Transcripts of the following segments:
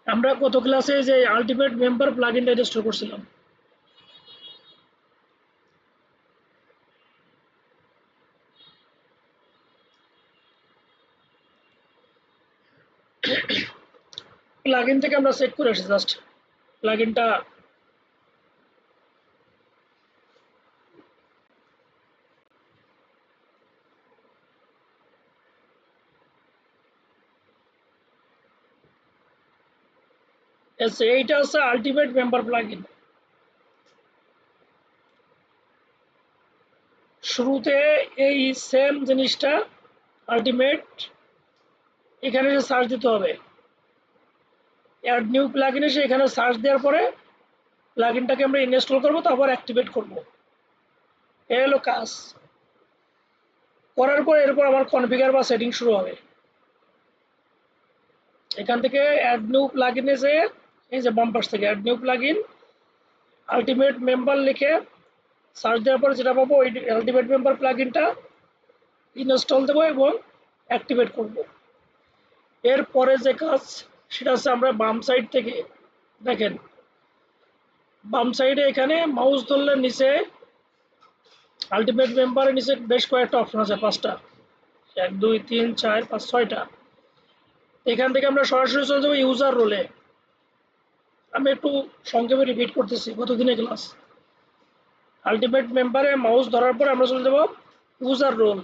আমরা গত ক্লাসে যে আলটিমেট মেম্বার প্লাগইনটা ইনস্টল করছিলাম, প্লাগইন থেকে আমরা চেক করে আসি জাস্ট প্লাগইনটা এইটা হচ্ছে আলটিমেট মেম্বার প্লাগইন। শুরুতে এই সেম জিনিসটা আলটিমেট এখানে সার্চ দিতে হবে, অ্যাড নিউ প্লাগইন এসে এখানে সার্চ দেওয়ার পরে প্লাগইনটাকে আমরা ইনস্টল করব, তারপর অ্যাক্টিভেট করব। এই হলো কাজ। করার পর এরপর আমার কনফিগার বা সেটিং শুরু হবে। এখান থেকে অ্যাড নিউ প্লাগইনে যে এই যে বাম পাশ থেকে add new plugin ultimate member লিখে সার্চ দেওয়ার পর যেটা পাবো ওই আলটিমেট মেম্বার প্লাগইনটা ইনস্টল দেবো এবং অ্যাক্টিভেট করব। এরপরে যে কাজ সেটা হচ্ছে আমরা বাম সাইড থেকে দেখেন, বাম সাইডে এখানে মাউস ধরলে নিচে আলটিমেট মেম্বারের নিচে বেশ কয়েকটা অপশন আছে, 5টা, 1 2 3 4 5 6টা। এখান থেকে আমরা সরাসরি চলে যাবো ইউজার রোলে। আমি একটু সংক্ষেপে রিপিট করতেছি গতদিনের ক্লাস। আলটিমেট মেম্বারে মাউস ধরার পর আমরা চলে যাব ইউজার রোল।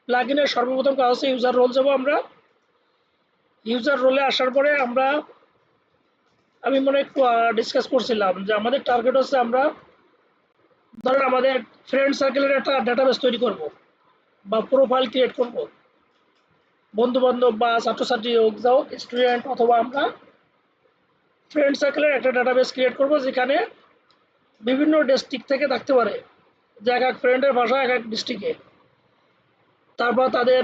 প্লাগইনের সর্বপ্রথম কাজ হচ্ছে ইউজার রোল যাব আমরা। ইউজার রোলে আসার পরে আমি মনে একটু ডিসকাস করছিলাম যে আমাদের টার্গেট হচ্ছে আমরা ধরেন আমাদের ফ্রেন্ড সার্কেলের একটা ডাটাবেস তৈরি করব বা প্রোফাইল ক্রিয়েট করব, বন্ধু বান্ধব বা ছাত্রছাত্রী হোক যাও স্টুডেন্ট, অথবা আমরা ফ্রেন্ড সার্কেলের একটা ডাটাবেস ক্রিয়েট করব যেখানে বিভিন্ন ডিস্ট্রিক্ট থেকে থাকতে পারে, যে এক এক ফ্রেন্ডের ভাষা এক এক ডিস্ট্রিক্টে, তারপর তাদের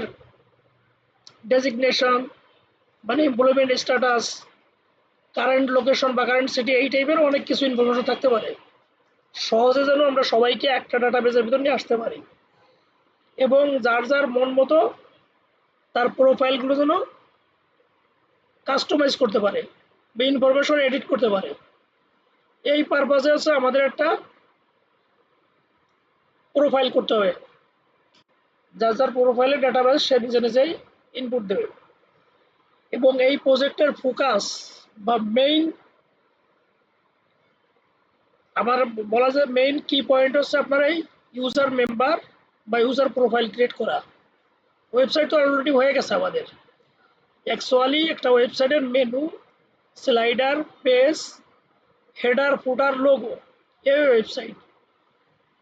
ডেজিগনেশন মানে এমপ্লয়মেন্ট স্ট্যাটাস, কারেন্ট লোকেশন বা কারেন্ট সিটি, এই টাইপের অনেক কিছু ইনফরমেশন থাকতে পারে। সহজে যেন আমরা সবাইকে একটা ডাটাবেসের ভিতর নিয়ে আসতে পারি এবং যার যার মন মতো তার প্রোফাইলগুলো যেন কাস্টমাইজ করতে পারে বা ইনফরমেশন এডিট করতে পারে। এই পারপাসে হচ্ছে আমাদের একটা প্রোফাইল করতে হবে। যার যার প্রোফাইলের ডাটাবেস সে নিজে নিজেই ইনপুট দেবে। এবং এই প্রজেক্টের ফোকাস বা মেইন আমার বলা যায় মেইন কি পয়েন্ট হচ্ছে আপনার এই ইউজার মেম্বার বা ইউজার প্রোফাইল ক্রিয়েট করা। ওয়েবসাইট তো অলরেডি হয়ে গেছে আমাদের। অ্যাকচুয়ালি একটা ওয়েবসাইটের মেনু, স্লাইডার, পেজ, হেডার, ফুটার, লোগো, এই ওয়েবসাইট,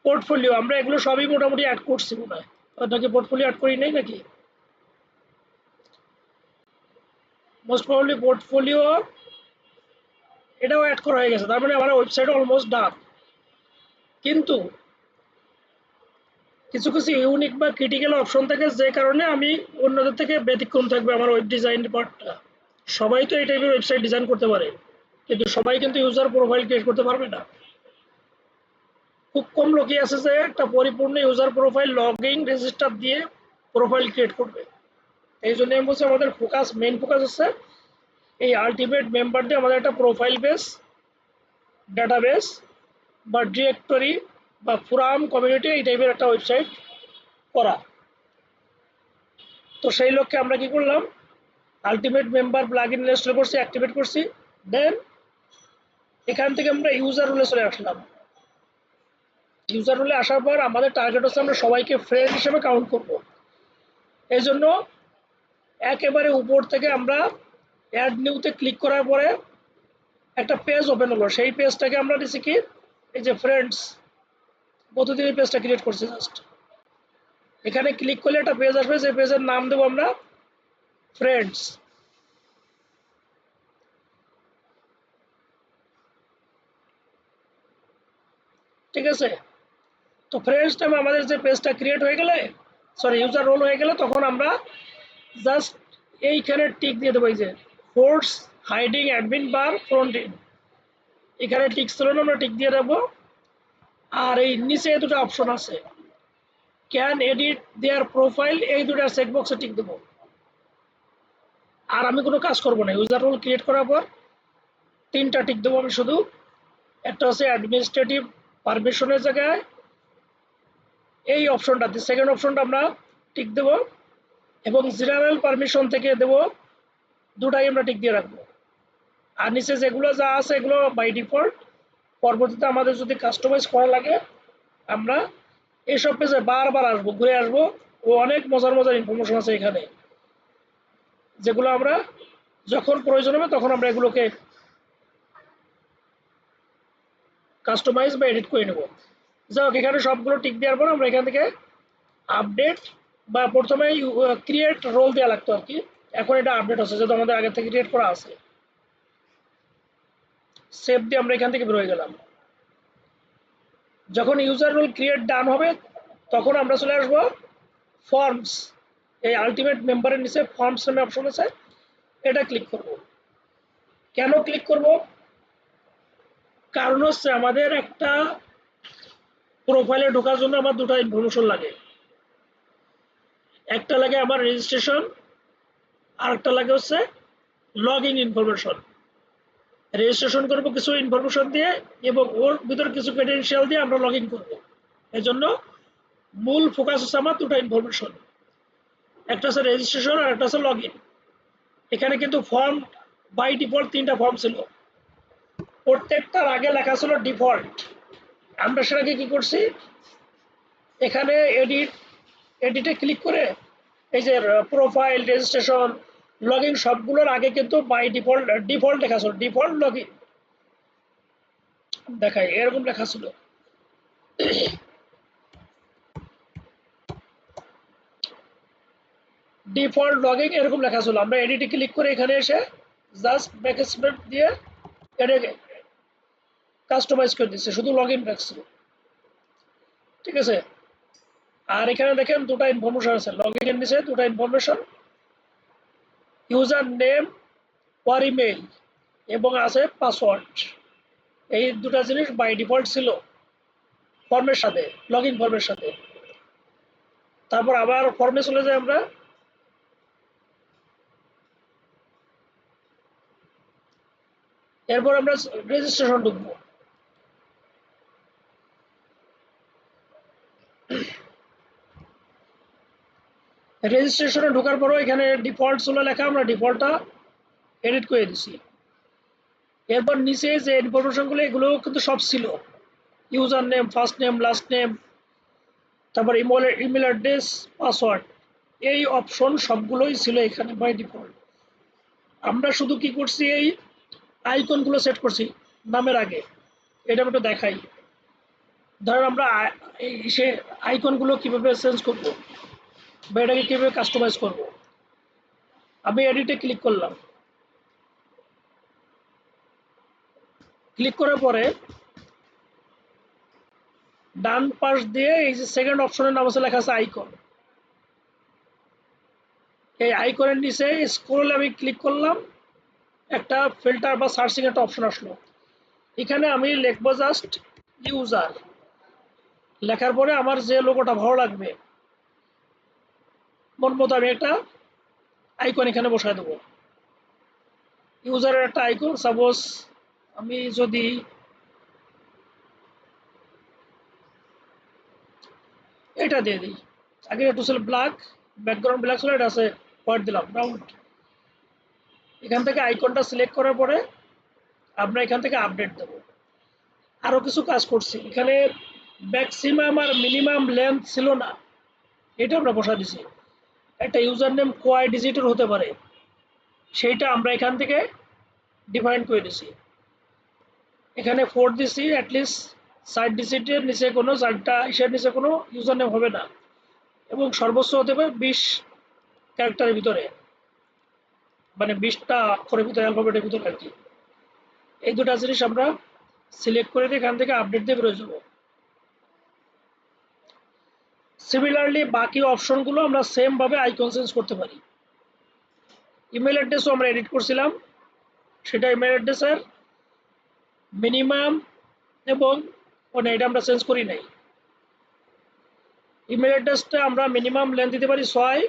পোর্টফোলিও, আমরা এগুলো সবই মোটামুটি অ্যাড করছি মনে হয়। আপনাকে পোর্টফোলিও অ্যাড করি নাই নাকি? মোস্ট প্রবাবলি পোর্টফোলিও এটাও অ্যাড করা হয়ে গেছে, তার মানে আমার ওয়েবসাইট অলমোস্ট ডান। কিন্তু কিছু কিছু ইউনিক বা ক্রিটিক্যাল অপশন থাকে যে কারণে আমি অন্যদের থেকে ব্যতিক্রম থাকবে আমার ওয়েব ডিজাইন পার্টটা। সবাই তো এই টাইপের ওয়েবসাইট ডিজাইন করতে পারে, কিন্তু সবাই কিন্তু ইউজার প্রোফাইল ক্রিয়েট করতে পারবে না। খুব কম লোকই আছে যে একটা পরিপূর্ণ ইউজার প্রোফাইল লগইন রেজিস্টার দিয়ে প্রোফাইল ক্রিয়েট করবে। এই জন্য আমি বলছি আমাদের মেইন ফোকাস হচ্ছে এই আলটিমেট মেম্বার দিয়ে আমাদের একটা প্রোফাইল বেস, ডাটাবেস বা ডিরেক্টরি বা ফোরাম কমিউনিটি এই টাইপের একটা ওয়েবসাইট করা। তো সেই লক্ষ্যে আমরা কি করলাম, আলটিমেট মেম্বার প্লাগইন ইনস্টল করছি, অ্যাক্টিভেট করছি। দেন এখান থেকে আমরা ইউজার রোলে চলে আসলাম। ইউজার রোলে আসার পর আমাদের টার্গেট হচ্ছে আমরা সবাইকে ফ্রেন্ড হিসেবে কাউন্ট করব। এই জন্য একেবারে উপর থেকে আমরা অ্যাড নিউতে ক্লিক করার পরে একটা পেজ ওপেন হলো। সেই পেজটাকে আমরা দিচ্ছি কি, এই যে ফ্রেন্ডস, প্রতিদিন এই পেজটা ক্রিয়েট করছি জাস্ট। এখানে ক্লিক করলে একটা পেজ আসবে, যে পেজের নাম দেবো আমরা ফ্রেন্ডস। ঠিক আছে, তো ফ্রেন্ডস নামে আমাদের যে পেজটা ক্রিয়েট হয়ে গেলে, সরি ইউজার রোল হয়ে গেলে, তখন আমরা জাস্ট এইখানে টিক দিয়ে দেবো, এই যে ফোর্স হাইডিং অ্যাডমিন বার ফ্রন্ট এন্ড, এখানে টিক ছিল না, আমরা টিক দিয়ে রাখবো। আর এই নিচে দুটো অপশন আছে, ক্যান এডিট দেয়ার প্রোফাইল, এই দুটার চেকবক্সে টিক দেবো। আর আমি কোনো কাজ করব না। ইউজার রোল ক্রিয়েট করার পর 3টা টিক দেবো আমি শুধু। একটা হচ্ছে অ্যাডমিনিস্ট্রেটিভ পারমিশনের জায়গায় এই অপশনটাতে সেকেন্ড অপশনটা আমরা টিক দেব, এবং জেনারেল পারমিশন থেকে দেব, দুটাই আমরা টিক দিয়ে রাখবো। আর নিচে যেগুলো যা আছে এগুলো বাই ডিফল্ট। পরবর্তীতে আমাদের যদি কাস্টমাইজ করা লাগে আমরা এইসব পেজে বারবার আসবো, ঘুরে আসবো। ও অনেক মজার মজার ইনফরমেশন আছে এখানে, যেগুলো আমরা যখন প্রয়োজন হবে তখন আমরা এগুলোকে কাস্টমাইজ বা এডিট করে নেব। যাই হোক, এখানে সবগুলো টিক দেওয়ার পর আমরা এখান থেকে আপডেট বা প্রথমে ক্রিয়েট রোল দেওয়া লাগতো আর কি। এখন এটা আপডেট হচ্ছে, যেহেতু আমাদের আগে থেকে ক্রিয়েট করা আছে। সেভ দিয়ে আমরা এখান থেকে বের হয়ে গেলাম। যখন ইউজার রোল ক্রিয়েট ডান হবে তখন আমরা চলে আসবো ফর্মস। এই আলটিমেট মেম্বারের নিচে ফর্মস নামে অপশন আছে, এটা ক্লিক করব। কেন ক্লিক করব? কারণ হচ্ছে আমাদের একটা প্রোফাইলে ঢোকার জন্য আমার দুটো ইনফরমেশন লাগে। একটা লাগে আমার রেজিস্ট্রেশন, আর একটা লাগে হচ্ছে লগ ইন ইনফরমেশন। রেজিস্ট্রেশন করবো কিছু ইনফরমেশন দিয়ে, এবং ওর ভিতরে কিছু ক্রেডেনশিয়াল দিয়ে আমরা লগ ইন করবো। এই জন্য মূল ফোকাস হচ্ছে আমার দুটো ইনফরমেশন, একটা হচ্ছে রেজিস্ট্রেশন আর একটা হচ্ছে লগ ইন। এখানে কিন্তু ফর্ম বাই ডিফল্ট 3টা ফর্ম ছিল, প্রত্যেকটার আগে লেখা ছিল ডিফল্ট। আমরা সেটাকে কি করছি, এখানে এডিটে ক্লিক করে এই যে প্রোফাইল, রেজিস্ট্রেশন, লগ ইন সবগুলোর আগে কিন্তু বাই ডিফল্ট লেখা ছিল, ডিফল্ট লগ ইন দেখায় এরকম লেখা ছিল। ডিফল্ট লগ ইন এরকম লেখা ছিল। আমরা এডিটে ক্লিক করে এখানে এসে জাস্ট ব্যাকস্পেস দিয়ে এটাকে কাস্টমাইজ করে দিচ্ছে, শুধু লগ ইন রাখছি। ঠিক আছে। আর এখানে দেখেন দুটা ইনফরমেশন আছে, লগ ইনের নিচে দুটা ইনফরমেশন, ইউজার নেম ওর ইমেইল এবং আছে পাসওয়ার্ড। এই দুটা জিনিস বাই ডিফল্ট ছিল ফর্মের সাথে, লগ ইন ফর্মের সাথে। তারপর আবার ফর্মে চলে যাই আমরা। এরপর আমরা রেজিস্ট্রেশন ঢুকবো। রেজিস্ট্রেশনে ঢোকার পরও এখানে ডিফল্ট ছিল লেখা, আমরা ডিফল্টটা এডিট করে দিছি। এরপর নিচে যে ইনফরমেশনগুলো এগুলো কিন্তু সব ছিল, user name, first name, last name, তারপর ইমেল অ্যাড্রেস, পাসওয়ার্ড, এই অপশন সবগুলোই ছিল এখানে বাই ডিফল্ট। আমরা শুধু কি করছি, এই আইকনগুলো সেট করছি নামের আগে। এটা আমি একটু দেখাই। ধরেন আমরা এই সে আইকনগুলো কিভাবে চেঞ্জ করব বা এটাকে কিভাবে কাস্টমাইজ করব। আমি এডিটে ক্লিক করলাম, ক্লিক করার পরে ডান পাশ দিয়ে এই যে সেকেন্ড অপশনের নাম আছে লেখা আছে আইকন। এই আইকনের নিচে স্ক্রল আমি ক্লিক করলাম, একটা ফিল্টার বা সার্চিং একটা অপশন আসলো। এখানে আমি লিখবো জাস্ট ইউজার। লেখার পরে আমার যে লোগোটা ভালো লাগবে মন মতো আমি একটা আইকন এখানে বসায় দেবো। ইউজারের একটা আইকন, সাপোজ আমি যদি এটা দিয়ে দিই, আগে একটু ছিল ব্ল্যাক, ব্যাকগ্রাউন্ড ব্ল্যাক ছিল, এটা আছে হোয়াইট দিলাম, রাউন্ড। এখান থেকে আইকনটা সিলেক্ট করার পরে আমরা এখান থেকে আপডেট দেব। আরো কিছু কাজ করছি এখানে, ম্যাক্সিমাম আর মিনিমাম লেন্থ ছিল না, এটা আমরা বসা দিছি। একটা ইউজার নেম কয় ডিজিটের হতে পারে সেইটা আমরা এখান থেকে ডিফাইন করে দিছি। এখানে 4 দিছি, অ্যাটলিস্ট 60 ডিজিটের নিচে কোনো 4টা ইসের নিচে কোনো ইউজার নেম হবে না, এবং সর্বোচ্চ হতে পারে 20 ক্যারেক্টারের ভিতরে, মানে 20টা অক্ষরের ভিতরে, অ্যালফাবেটের ভিতরে আর কি। এই দুটা জিনিস আমরা সিলেক্ট করে দিয়ে এখান থেকে আপডেট দিয়ে বেরোয় যাবো। সিমিলারলি বাকি অপশনগুলো আমরা সেম ভাবে আইকন চেঞ্জ করতে পারি। ইমেল অ্যাড্রেসও আমরা এডিট করছিলাম, সেটা ইমেল অ্যাড্রেসের মিনিমাম এবং এটা আমরা চেঞ্জ করি নাই। ইমেল অ্যাড্রেসটা আমরা মিনিমাম লেন্থ দিতে পারি 6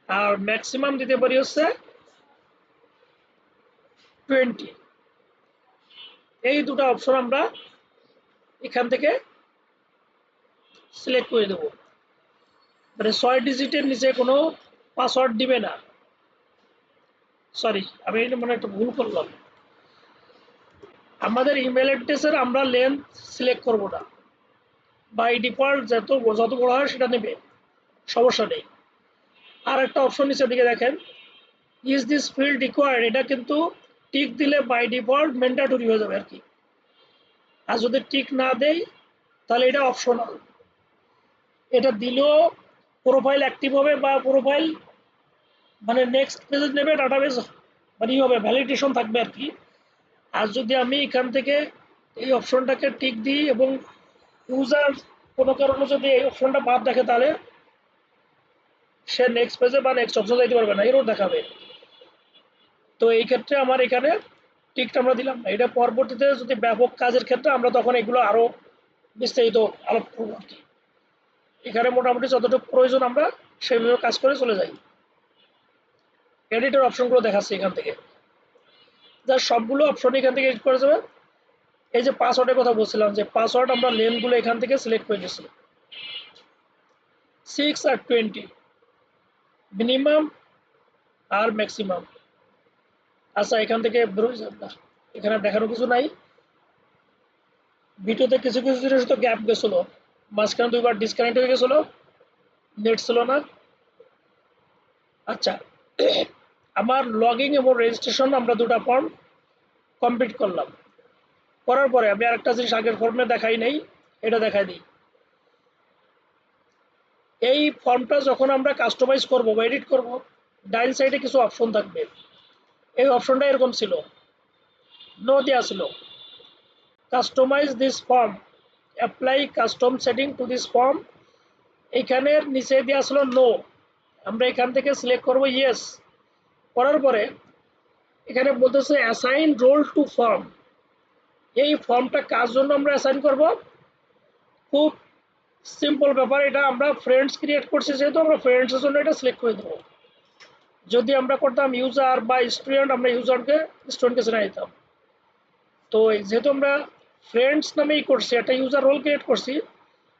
আর ম্যাক্সিমাম দিতে পারি হচ্ছে 20। এই দুটো অপশন আমরা এখান থেকে সিলেক্ট করে দেব। মানে 6 ডিজিটের নিচে কোনো পাসওয়ার্ড দিবে না। সরি, আমি এটা মনে একটা ভুল করলাম। আমাদের ইমেল অ্যাড্রেসের আমরা লেন্থ সিলেক্ট করব না, বাই ডিফল্ট যত বড় হয় সেটা নেবে, সমস্যা নেই। আর একটা অপশন নিচের দিকে দেখেন, ইজ দিস ফিল্ড রিকোয়ার্ড, এটা কিন্তু টিক দিলে বাই ডিফল্ট ম্যান্ডেটরি হয়ে যাবে আর কি। আর যদি টিক না দেই তাহলে এটা অপশনাল। এটা দিলেও প্রোফাইল অ্যাক্টিভ হবে বা প্রোফাইল মানে নেক্সট পেজে নেবে, ডাটাবেস মানে হবে, ভ্যালিডেশন থাকবে আর কি। আর যদি আমি এখান থেকে এই অপশনটাকে টিক দিই এবং ইউজার কোনো কারণে যদি এই অপশনটা বাদ দেখে তাহলে সে নেক্সট পেজে বা নেক্সট অপশন যাইতে পারবে না, এরও দেখাবে। তো এই ক্ষেত্রে আমার এখানে টিকটা আমরা দিলাম না। এটা পরবর্তীতে যদি ব্যাপক কাজের ক্ষেত্রে আমরা তখন এগুলো আরো বিস্তারিত আলোপ করবো আর কি। এখানে মোটামুটি যতটুকু প্রয়োজন আমরা সেইভাবে কাজ করে চলে যাই। এডিটর অপশনগুলো দেখাচ্ছি এখান থেকে, যা সবগুলো অপশন এখান থেকে এডিট করা যাবে। এই যে পাসওয়ার্ডের কথা বলছিলাম, যে পাসওয়ার্ড আমরা লেনগুলো এখান থেকে সিলেক্ট করে দিচ্ছি 6 আর 20, মিনিমাম আর ম্যাক্সিমাম। আচ্ছা, এখান থেকে বেরোয় যাব না, এখানে দেখানো কিছু নাই। ভিডিওতে কিছু কিছু জিনিস তো গ্যাপ গেছিল, মাঝখানে 2বার ডিসকানেক্ট হয়ে গেছিল, নেট ছিল না। আচ্ছা, আমার লগইন এবং রেজিস্ট্রেশন আমরা দুটো ফর্ম কমপ্লিট করলাম। করার পরে আমি আরেকটা জিনিস আগের ফর্মে দেখাই নেই, এটা দেখাই দিই। এই ফর্মটা যখন আমরা কাস্টমাইজ করব বা এডিট করব, ডাইন সাইডে কিছু অপশন থাকবে। এই অপশনটা এরকম ছিল, নো দেওয়া ছিল, customise this form, apply custom setting to this form. এইখানের নিচে দেওয়া ছিল নো, আমরা এখান থেকে সিলেক্ট করব ইয়েস। করার পরে এখানে বলতেছে অ্যাসাইন রোল টু ফর্ম। এই ফর্মটা কার জন্য আমরা অ্যাসাইন করব? খুব সিম্পল ব্যাপার, এটা আমরা ফ্রেন্ডস ক্রিয়েট করছি যেহেতু আমরা ফ্রেন্ডসের জন্য এটা সিলেক্ট করে দেবো। যদি আমরা করতাম ইউজার বা স্টুডেন্ট, আমরা স্টুডেন্টকে চেনে দিতাম। তো যেহেতু আমরা ফ্রেন্ডস নামেই করছি, একটা ইউজার রোল ক্রিয়েট করছি,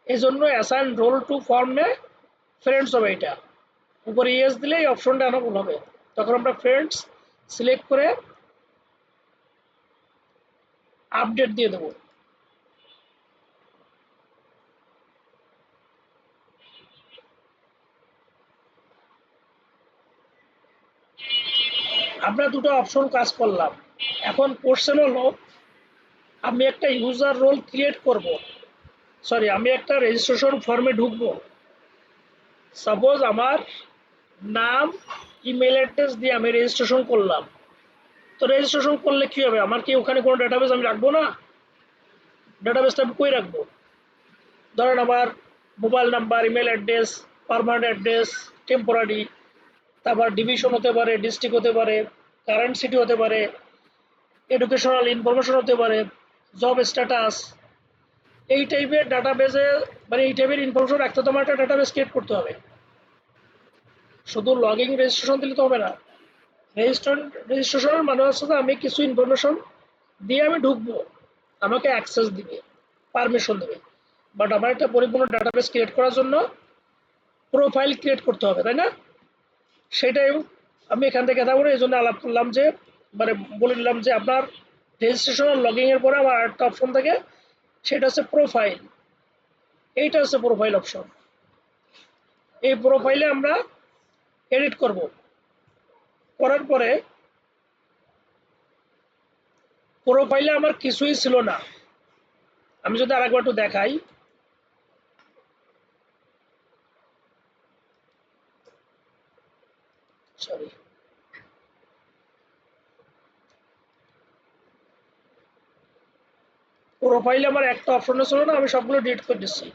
এই জন্য অ্যাসাইন রোল টু ফর্মে ফ্রেন্ডস হবে। এটা উপরে ইয়েস দিলে এই অপশনটা অ্যানাবল হবে, তখন আমরা ফ্রেন্ডস সিলেক্ট করে আপডেট দিয়ে দেবো। আমরা দুটো অপশন কাজ করলাম। এখন কোশ্চেন হলো, আমি একটা ইউজার রোল ক্রিয়েট করব, সরি আমি একটা রেজিস্ট্রেশন ফর্মে ঢুকবো। সাপোজ আমার নাম, ইমেল অ্যাড্রেস দিয়ে আমি রেজিস্ট্রেশন করলাম। তো রেজিস্ট্রেশন করলে কি হবে, আমার কি ওখানে কোনো ডাটাবেস আমি রাখবো না? ডাটাবেসটা আমি কই রাখবো? ধরেন আমার mobile number, email address, permanent address, temporary, তারপর ডিভিশন হতে পারে, ডিস্ট্রিক্ট হতে পারে, কারেন্ট সিটি হতে পারে, এডুকেশনাল ইনফরমেশন হতে পারে, জব স্ট্যাটাস। এই টাইপের ডাটাবেসে মানে এই টাইপের ইনফরমেশন রাখতে তো আমার একটা ডাটাবেস ক্রিয়েট করতে হবে। শুধু লগইন রেজিস্ট্রেশন দিলে তো হবে না। রেজিস্ট্রেশনের মানে হচ্ছে যে আমি কিছু ইনফরমেশন দিয়ে আমি ঢুকবো, আমাকে অ্যাক্সেস দিবে, পারমিশন দেবে। বাট আমার একটা পরিপূর্ণ ডাটাবেস ক্রিয়েট করার জন্য প্রোফাইল ক্রিয়েট করতে হবে, তাই না? সেটাই আমি এখান থেকে কথা বলে এই জন্য আলাপ করলাম, যে মানে বলে দিলাম যে আপনার রেজিস্ট্রেশন আর লগইন এর পরে আমার একটা অপশন থাকে, সেটা হচ্ছে প্রোফাইল। এইটা হচ্ছে প্রোফাইল অপশন। এই প্রোফাইলে আমরা এডিট করব। করার পরে প্রোফাইলে আমার কিছুই ছিল না। আমি যদি আরেকবার একটু দেখাই, সরি, প্রোফাইলে আমার একটা অপশন ছিল না, আমি সবগুলো ডিলিট করে দিচ্ছি।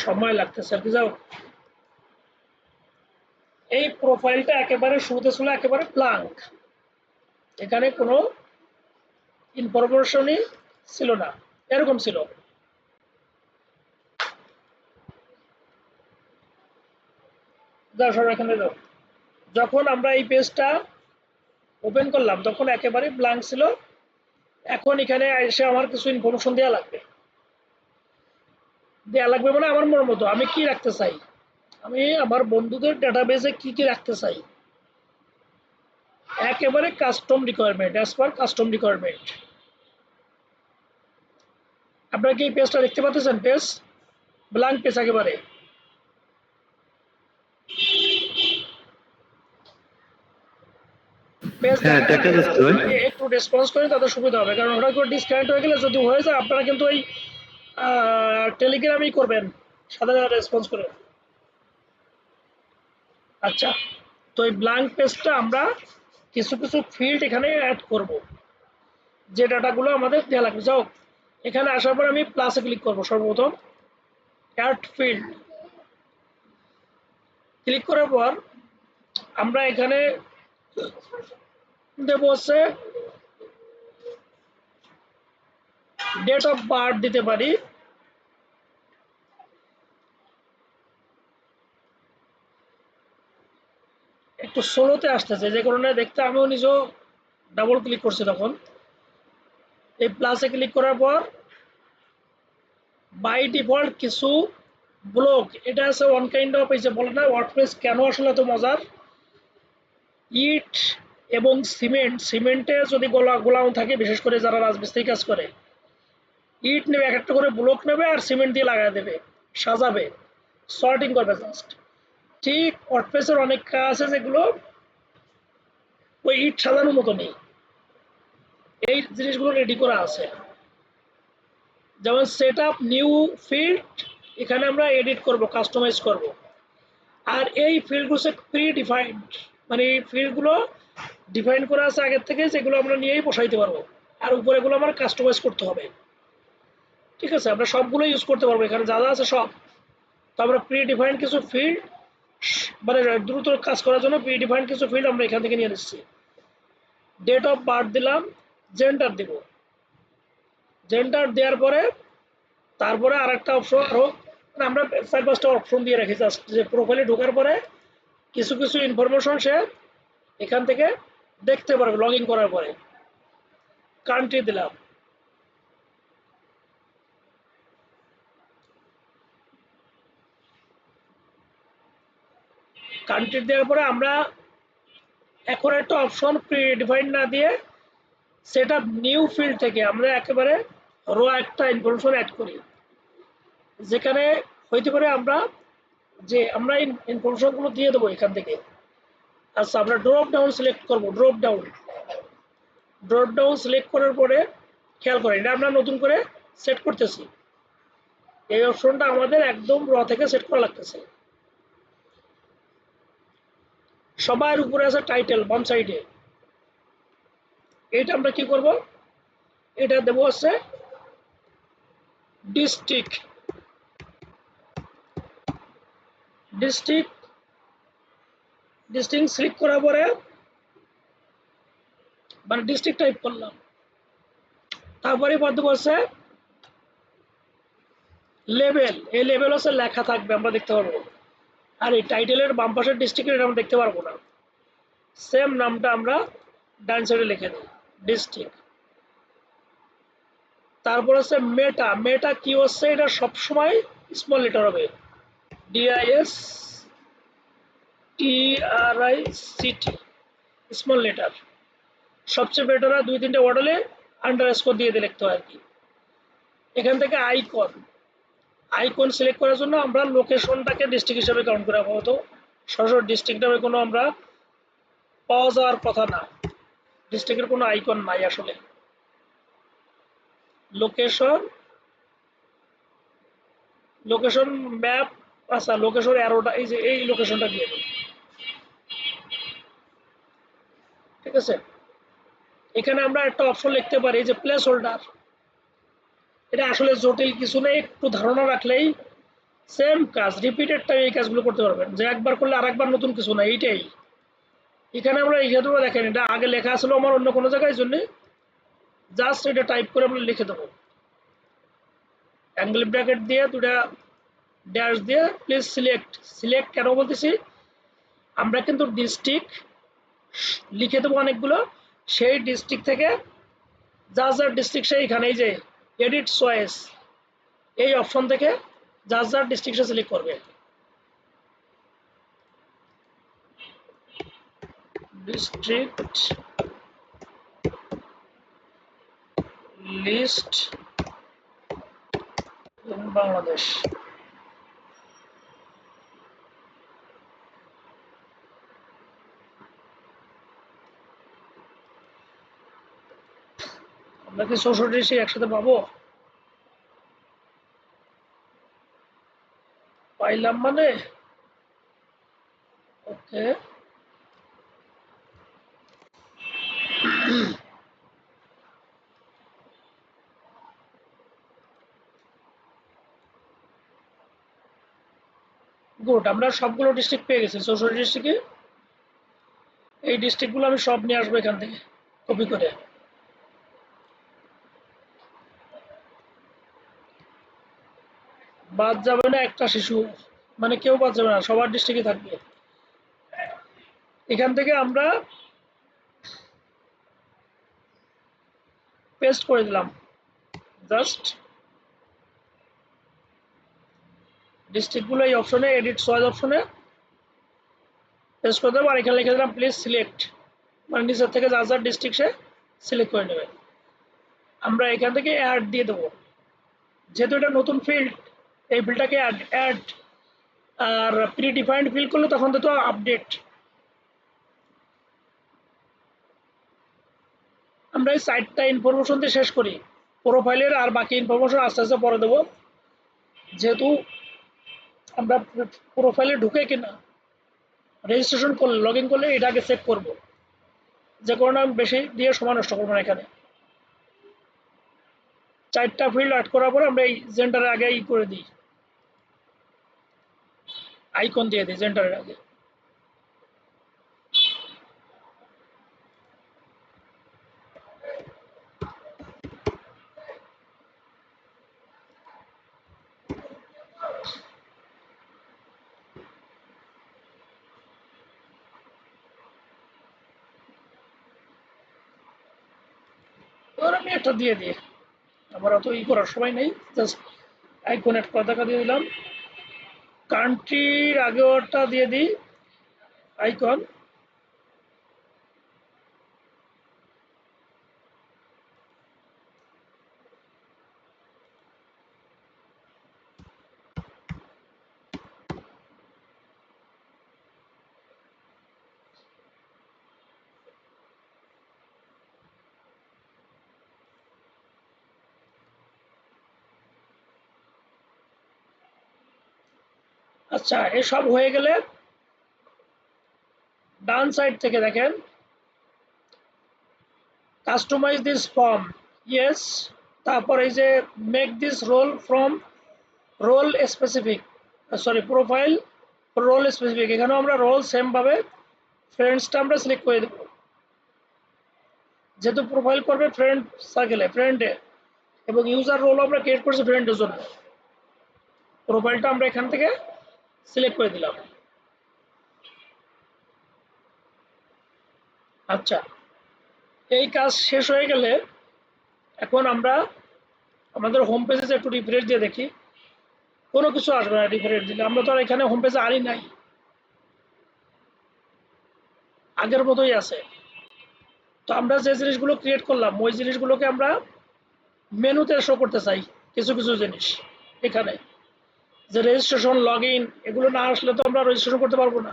সময় লাগতেছে আর কি। যাও, এই প্রোফাইলটা একেবারে শুরুতে ছিল একেবারে ব্ল্যাঙ্ক, এখানে কোনো ইনফরমেশনই ছিল না, এরকম ছিল। যাও সব এখানে যাও, যখন আমরা এই পেজটা ওপেন করলাম তখন একেবারে ব্ল্যাঙ্ক ছিল। এখন এখানে এসে আমার কিছু ইনফরমেশন দেওয়া লাগবে মানে আমার মনের মতো আমি কি রাখতে চাই, আমি আমার বন্ধুদের ডাটাবেসে কি কি রাখতে চাই, একেবারে custom requirement, as per custom requirement. আপনারা কি এই পেজটা দেখতে পাচ্ছেন? পেজ ব্ল্যাঙ্ক পেজ একেবারে। পেজ হ্যাঁ দেখা দেখা যাচ্ছে ভাই। একটু রেসপন্স করেন তাদের সুবিধা হবে, কারণ হঠাৎ করে ডিসকানেক্ট হয়ে গেলে যদি হয়ে যায় আপনারা কিন্তু ওই টেলিগ্রামই করবেন সাদা রেসপন্স করে। আচ্ছা, তো এই ব্ল্যাঙ্ক পেজটা আমরা কিছু কিছু ফিল্ড এখানে অ্যাড করব, যে ডাটাগুলো আমাদের দেওয়া লাগবে। যাও, এখানে আসার পর আমি প্লাসে ক্লিক করব, সর্বপ্রথম অ্যাড ফিল্ড ক্লিক করার পর আমরা এখানে দেব হচ্ছে ডেট অফ বার্থ দিতে পারি, একটু স্লোতে আসতেছে যে কারণে দেখতে আমিও নিজেও ডাবল ক্লিক করছি। তখন এই প্লাসে ক্লিক করার পর বাই ডিফল্ট কিছু ব্লক, এটা আছে ওয়ান কাইন্ড অফ, এই যে বলে না ওয়ার্ডপ্রেস কেন আসলে এত মজার, ইট এবং সিমেন্টে যদি গোলাম থাকে, বিশেষ করে যারা রাজমিস্ত্রি কাজ করে, ইট নেবে এক একটা করে ব্লক নেবে আর সিমেন্ট দিয়ে লাগাই দেবে, সাজাবে, সর্টিং করবে জাস্ট। ঠিক ওয়ার্ডপ্রেসের অনেক কাজ আছে যেগুলো ওই ইট সাজানোর মতো নেই, এই জিনিসগুলো রেডি করা আছে। যেমন সেট আপ নিউ ফিল্ড, এখানে আমরা এডিট করব, কাস্টমাইজ করব। আর এই ফিল্ডগুলো প্রি ডিফাইন্ড, মানে এই ফিল্ডগুলো ডিফাইন করা আছে আগের থেকে, যেগুলো আমরা নিয়েই বসাইতে পারবো। আর উপরে এগুলো আমার কাস্টমাইজ করতে হবে। ঠিক আছে, আমরা সবগুলো ইউজ করতে পারবো, এখানে যা যা আছে সব। তো আমরা প্রি ডিফাইন্ড কিছু ফিল্ড, মানে দ্রুত কাজ করার জন্য প্রি ডিফাইন্ড কিছু ফিল্ড আমরা এখান থেকে নিয়ে নিচ্ছি। ডেট অফ বার্থ দিলাম, জেন্ডার দিব, জেন্ডার দেওয়ার পরে তারপরে আরেকটা অপশন, আরো আমরা 4-5টা অপশন দিয়ে রাখি জাস্ট, যে প্রোফাইলে ঢোকার পরে কিছু কিছু ইনফরমেশন সে এখান থেকে দেখতে পারবে লগ ইন করার পরে। কান্ট্রি দিলাম, কান্ট্রি দেওয়ার পরে আমরা এখন একটা অপশন প্রি ডিফাইন্ড না দিয়ে সেট আপ নিউ ফিল্ড থেকে আমরা একেবারে র একটা ইনফরমেশন অ্যাড করি, যেখানে হইতে পারে আমরা যে আমরা ইনফরমেশনগুলো দিয়ে দেবো এখান থেকে। আচ্ছা, আমরা ড্রপ ডাউন সিলেক্ট করবো, ড্রপ ডাউন সিলেক্ট করার পরে খেয়াল করেন এটা আমরা নতুন করে সেট করতেছি, এই অপশনটা আমাদের একদম র থেকে সেট করা লাগতেছে। সবার উপরে আছে টাইটেল বাম সাইডে, এটা আমরা কি করব, এটা দেবো হচ্ছে ডিস্ট্রিক্ট, ডিস্ট্রিক্ট ডিস্ট্রিক্ট সিলেক্ট করার পরে মানে ডিস্ট্রিক্ট টাইপ করলাম, তারপরে পর দেবো হচ্ছে লেভেল, এই লেভেল হচ্ছে লেখা থাকবে আমরা দেখতে পারবো। আর এই টাইটেলের বাম পাশের ডিস্ট্রিক্টের আমরা দেখতে পারবো না, সেম নামটা আমরা ডান সাইডে লিখে দিই, ডিস্ট্রিক্ট। তারপর হচ্ছে মেটা, মেটা কি হচ্ছে, এটা সবসময় স্মল লেটার হবে, ডিআইএস টিআরআইসিটি, স্মল লেটার। সবচেয়ে বেটার হয় 2-3টে ওয়ার্ড হলে আন্ডারস্কোর দিয়ে লিখতে হয় আর কি। এখান থেকে আইকন, আইকন সিলেক্ট করার জন্য আমরা লোকেশনটাকে ডিস্ট্রিক্ট হিসেবে কাউন্ট করে আপাতত, সরাসরি ডিস্ট্রিক্ট নামে কোনো আমরা পাওয়া যাওয়ার কথা না, ডিস্ট্রিক্টের কোনো আইকন নাই আসলে। লোকেশন, লোকেশন ম্যাপ, আচ্ছা লোকেশন অ্যারোটা এই যে এই লোকেশনটা দিয়ে দিই। ঠিক আছে, এখানে আমরা একটা অপশন লিখতে পারি যে প্লেস হোল্ডার, এটা আসলে জটিল কিছু নেই, একটু ধারণা রাখলেই সেম কাজ রিপিটেড টাইম এই কাজগুলো করতে পারবেন, যে একবার করলে আরেকবার নতুন কিছু না, এইটাই। এখানে আমরা এইখানে দেখেন এটা আগে লেখা আসলে আমার অন্য কোনো জায়গায়, জন্য জাস্ট এটা টাইপ করে আমরা লিখে দেবো, অ্যাঙ্গেল ব্র্যাকেট দিয়ে দুটা ড্যাশ দিয়ে প্লিজ সিলেক্ট। সিলেক্ট কেন বলতেছি, আমরা কিন্তু ডিস্ট্রিক্ট লিখে দেবো অনেকগুলো, সেই ডিস্ট্রিক্ট থেকে যার যার ডিস্ট্রিক্ট সে এখানে এই যে এডিট চয়েস এই অপশন থেকে যার যার ডিস্ট্রিক্ট সে সিলেক্ট করবে। District list in Bangladesh. আমরা কি 64 ডিস্ট্রিক্ট একসাথে পাবো? পাইলাম মানে ওকে। গুড, আমরা সবগুলো ডিস্ট্রিক্ট পেয়ে গেছি 64 ডিস্ট্রিক্টে। এই ডিস্ট্রিক্টগুলো আমি সব নিয়ে আসবো এখান থেকে কপি করে। বাদ যাবে না একটা শিশু, মানে কেউ বাদ যাবে না, সবার ডিস্ট্রিক্টে থাকবে। এখান থেকে আমরা পেস্ট করে দিলাম, জাস্ট ডিস্ট্রিক্টগুলো এই অপশনে এডিট চয়েস অপশনে পেস্ট করে দেবো, আর এখানে লিখে দিলাম প্লিজ সিলেক্ট, মানে নিচের থেকে যার যার ডিস্ট্রিক্ট সে সিলেক্ট করে নেবে। আমরা এখান থেকে অ্যাড দিয়ে দেবো, যেহেতু এটা নতুন ফিল্ড, এই ফিল্ডটাকে অ্যাড অ্যাড, আর প্রি ডিফাইন্ড ফিল্ড করলে তখন তো আপডেট। আমরা এই সাইটটা ইনফরমেশন দিয়ে শেষ করি, প্রোফাইলের আর বাকি ইনফরমেশন আস্তে আস্তে পরে দেবো, যেহেতু আমরা প্রোফাইলে ঢুকে কিনা রেজিস্ট্রেশন করলে লগ ইন করলে এটা আগে চেক করবো, যে কারণে আমি বেশি দিয়ে সময় নষ্ট করবো না। এখানে 4টা ফিল্ড অ্যাড করার পরে আমরা এই জেন্ডারের আগে ই করে দিই, আইকন দিয়ে দিই জেন্ডারের আগে। এবার আমি একটা দিয়ে দিই, আমার অত ই করার সময় নেই, জাস্ট আইকন অ্যাড করা টাকা দিয়ে দিলাম। কান্ট্রির আগেরটা দিয়ে দিই আইকন। আচ্ছা, এসব হয়ে গেলে ডান সাইড থেকে দেখেন কাস্টমাইজ দিস ফর্ম, ইয়েস। তারপর এই যে make this role from role specific, sorry profile role specific, এখানেও আমরা রোল সেম ভাবে ফ্রেন্ডসটা আমরা সিলেক্ট করে দেবো, যেহেতু প্রোফাইল করবে ফ্রেন্ড সার্কেলে ফ্রেন্ডে, এবং ইউজার রোল আমরা ক্রিয়েট করছি ফ্রেন্ডের জন্য, প্রোফাইলটা আমরা এখান থেকে সিলেক্ট করে দিলাম। আচ্ছা, এই কাজ শেষ হয়ে গেলে এখন আমরা আমাদের হোম পেজে একটু রিফ্রেশ দিয়ে দেখি, কোনো কিছু আসবে না রিফ্রেশ দিলে, আমরা তো আর এখানে হোম পেজে আনি নাই, আগের মতোই আছে। তো আমরা যে জিনিসগুলো ক্রিয়েট করলাম ওই জিনিসগুলোকে আমরা মেনুতে শো করতে চাই, কিছু কিছু জিনিস এখানে, যে রেজিস্ট্রেশন লগ ইন এগুলো না আসলে তো আমরা রেজিস্ট্রেশন করতে পারবো না।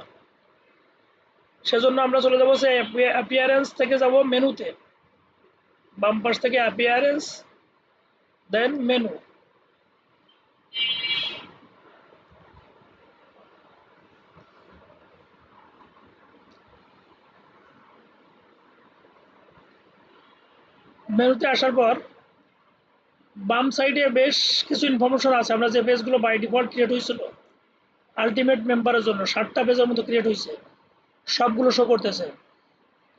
সেজন্য আমরা চলে যাবো সে অ্যাপিয়ারেন্স থেকে যাব মেনুতে, বাম পাশ থেকে অ্যাপিয়ারেন্স, দেন মেনু। মেনুতে আসার পর বাম সাইডে বেশ কিছু ইনফরমেশন আছে, আমরা যে পেজগুলো বাই ডিফল্ট ক্রিয়েট হয়েছিল আলটিমেট মেম্বারের জন্য 60টা পেজের মতো ক্রিয়েট হয়েছে, সবগুলো শো করতেছে।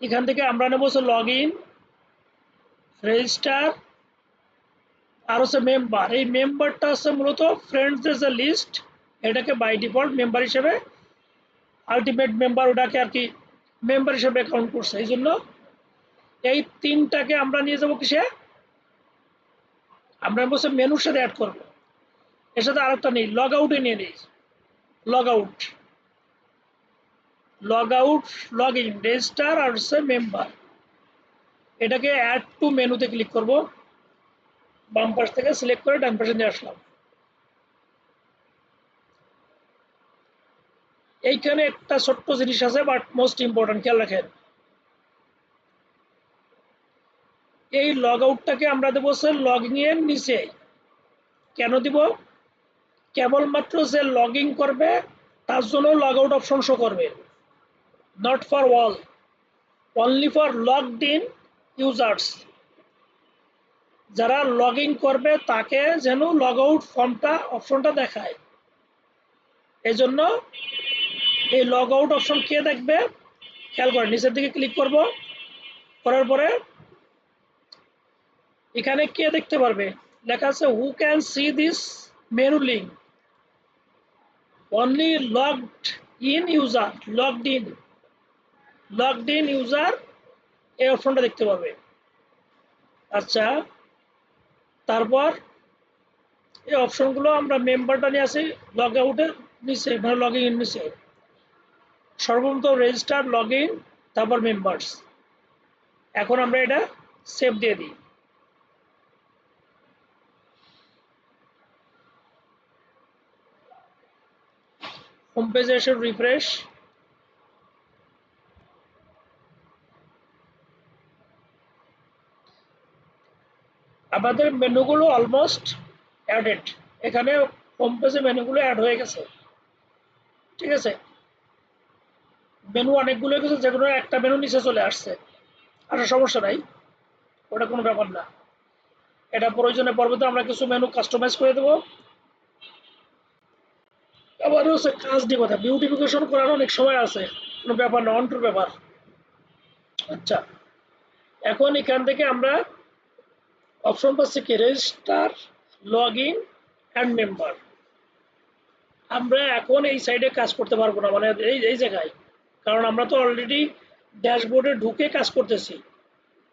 এখান থেকে আমরা নেব হচ্ছে লগ ইন, রেজিস্টার, আর হচ্ছে মেম্বার। এই মেম্বারটা হচ্ছে মূলত ফ্রেন্ডসদের যে লিস্ট, এটাকে বাই ডিফল্ট মেম্বার হিসেবে আলটিমেট মেম্বার ওটাকে আর কি মেম্বার হিসেবে কাউন্ট করছে। এই জন্য এই তিনটাকে আমরা নিয়ে যাবো কিসে, আমরা বলছি মেনুর সাথে অ্যাড করবো। এর সাথে আরেকটা নেই, লগ আউটে নিয়ে নিই, log out, log out, log in, register আর হচ্ছে মেম্বার। এটাকে অ্যাড টু মেনুতে ক্লিক করব, বাম পাশ থেকে সিলেক্ট করে ডান পাশে নিয়ে আসলাম। এইখানে একটা ছোট্ট জিনিস আছে, বাট মোস্ট ইম্পর্টেন্ট, খেয়াল রাখেন। এই লগ আউটটাকে আমরা দেবো স্যার লগইন এর নিচে। কেন দিব? কেবলমাত্র যে লগ ইন করবে তার জন্য লগ আউট অপশন শো করবে, not for all, only for logged in users. যারা লগ ইন করবে তাকে যেন লগ আউট ফর্মটা অপশনটা দেখায়। এই জন্য এই লগ আউট অপশন কে দেখবে, খেয়াল করে নিচের দিকে ক্লিক করব, করার পরে এখানে কে দেখতে পারবে, লেখা আছে who can see this menu link, only logged in user, logged in user এই অপশনটা দেখতে পাবে। আচ্ছা, তারপর এই অপশনগুলো আমরা মেম্বারটা নিয়ে আসি লগ আউটের নিচে, মানে লগ ইন নিচে। সর্বপ্রথম রেজিস্টার, লগ ইন, তারপর মেম্বার্স। এখন আমরা এটা সেভ দিয়ে দিই। হোম পেজে এসে রিফ্রেশ, আমাদের মেনুগুলো অলমোস্ট অ্যাডেড। এখানে হোম পেজে মেনুগুলো অ্যাড হয়ে গেছে, ঠিক আছে। মেনু অনেকগুলো হয়ে গেছে, যেগুলো একটা মেনু নিচে চলে আসছে, আচ্ছা সমস্যা নাই, ওটা কোনো ব্যাপার না। এটা প্রয়োজনে পরবর্তীতে আমরা কিছু মেনু কাস্টমাইজ করে দেবো। আবার হচ্ছে কাজ দিয়ে কথা, বিউটিফিকেশন করার অনেক সময় আছে, কোনো ব্যাপার না, অন্টুর ব্যাপার। আচ্ছা, এখন এখান থেকে আমরা অপশন পাচ্ছি কি, register, log in and member. আমরা এখন এই সাইডে কাজ করতে পারবো না, মানে এই জায়গায়, কারণ আমরা তো অলরেডি ড্যাশবোর্ডে ঢুকে কাজ করতেছি।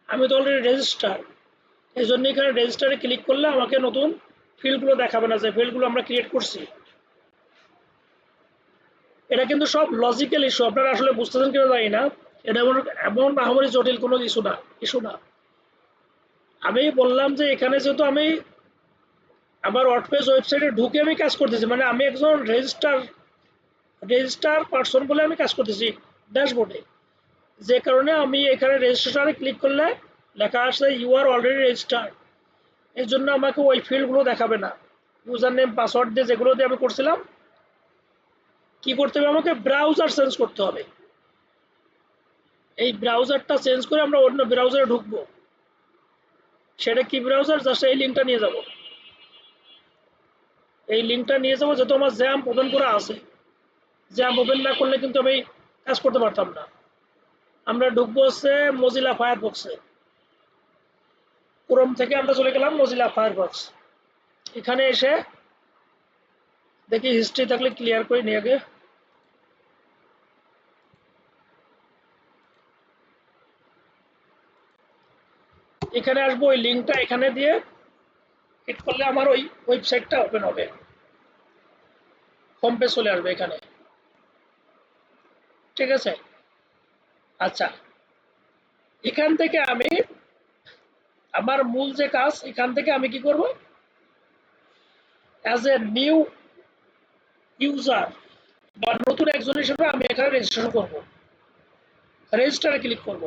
আমি তো অলরেডি রেজিস্টার, এই জন্য এখানে রেজিস্টারে ক্লিক করলে আমাকে নতুন ফিল্ডগুলো দেখাবে না, যে ফিল্ডগুলো আমরা ক্রিয়েট করছি। এটা কিন্তু সব লজিক্যাল ইস্যু, আপনারা আসলে বুঝতেছেন কিনা জানি না। এটা এমন আহামরি জটিল কোনো ইস্যু না। আমি বললাম যে এখানে যেহেতু আমি আমার ওয়ার্ডপ্রেস ওয়েবসাইটে ঢুকে আমি কাজ করতেছি, মানে আমি একজন রেজিস্টার পারসন বলে আমি কাজ করতেছি ড্যাশবোর্ডে, যে কারণে আমি এখানে রেজিস্ট্রেশনে ক্লিক করলে লেখা আসছে ইউ আর অলরেডি রেজিস্টার্ড। এর জন্য আমাকে ওই ফিল্ডগুলো দেখাবে না। ইউজার নেম পাসওয়ার্ড দিয়ে যেগুলো দিয়ে আমি করছিলাম, কি করতে হবে, আমাকে ব্রাউজার চেঞ্জ করতে হবে। এই ব্রাউজারটা চেঞ্জ করে আমরা অন্য ব্রাউজারে ঢুকবো। সেটা কি ব্রাউজার, জাস্ট এই লিঙ্কটা নিয়ে যাব, এই লিঙ্কটা নিয়ে যাবো, যেহেতু আমার জ্যাম্প ওপেন করা আছে। জ্যাম্প ওপেন না করলে কিন্তু আমি কাজ করতে পারতাম না। আমরা ঢুকবো হচ্ছে মজিলা ফায়ারফক্সে, ক্রোম থেকে আমরা চলে গেলাম মজিলা ফায়ারফক্স। এখানে এসে দেখি হিস্ট্রি থাকলে ক্লিয়ার করে নিয়ে আগে। এখানে আসবো, ওই লিঙ্কটা এখানে দিয়ে হিট করলে আমার ওই ওয়েবসাইটটা ওপেন হবে, হোম পেজ চলে আসবে এখানে, ঠিক আছে। আচ্ছা, এখান থেকে আমি আমার মূল যে কাজ, এখান থেকে আমি কি করব, অ্যাজ এ নিউ ইউজার বা নতুন একজন হিসেবে আমি এখানে রেজিস্ট্রেশন করব, রেজিস্টারে ক্লিক করব।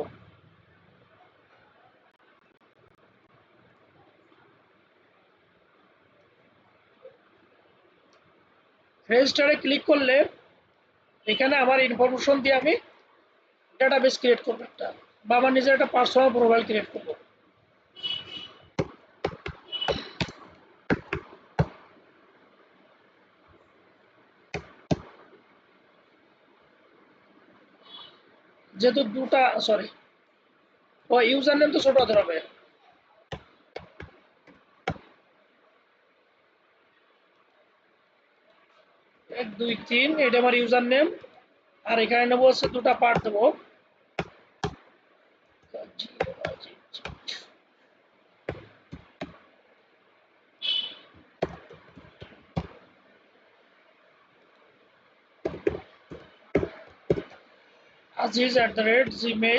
রেজিস্টারে ক্লিক করলে এখানে আমার ইনফরমেশন দিয়ে আমি ডাটাবেস ক্রিয়েট করব একটা, বা আমার নিজের একটা পার্সোনাল প্রোফাইল ক্রিয়েট করব। যেহেতু দুটা সরি ও ইউজার নেম তো ছোট হাতের হবে 1 2 3 এটা আমার ইউজার নেম আর এখানে নেব হচ্ছে দুটা পার্ট দেবো aziz@gmail.com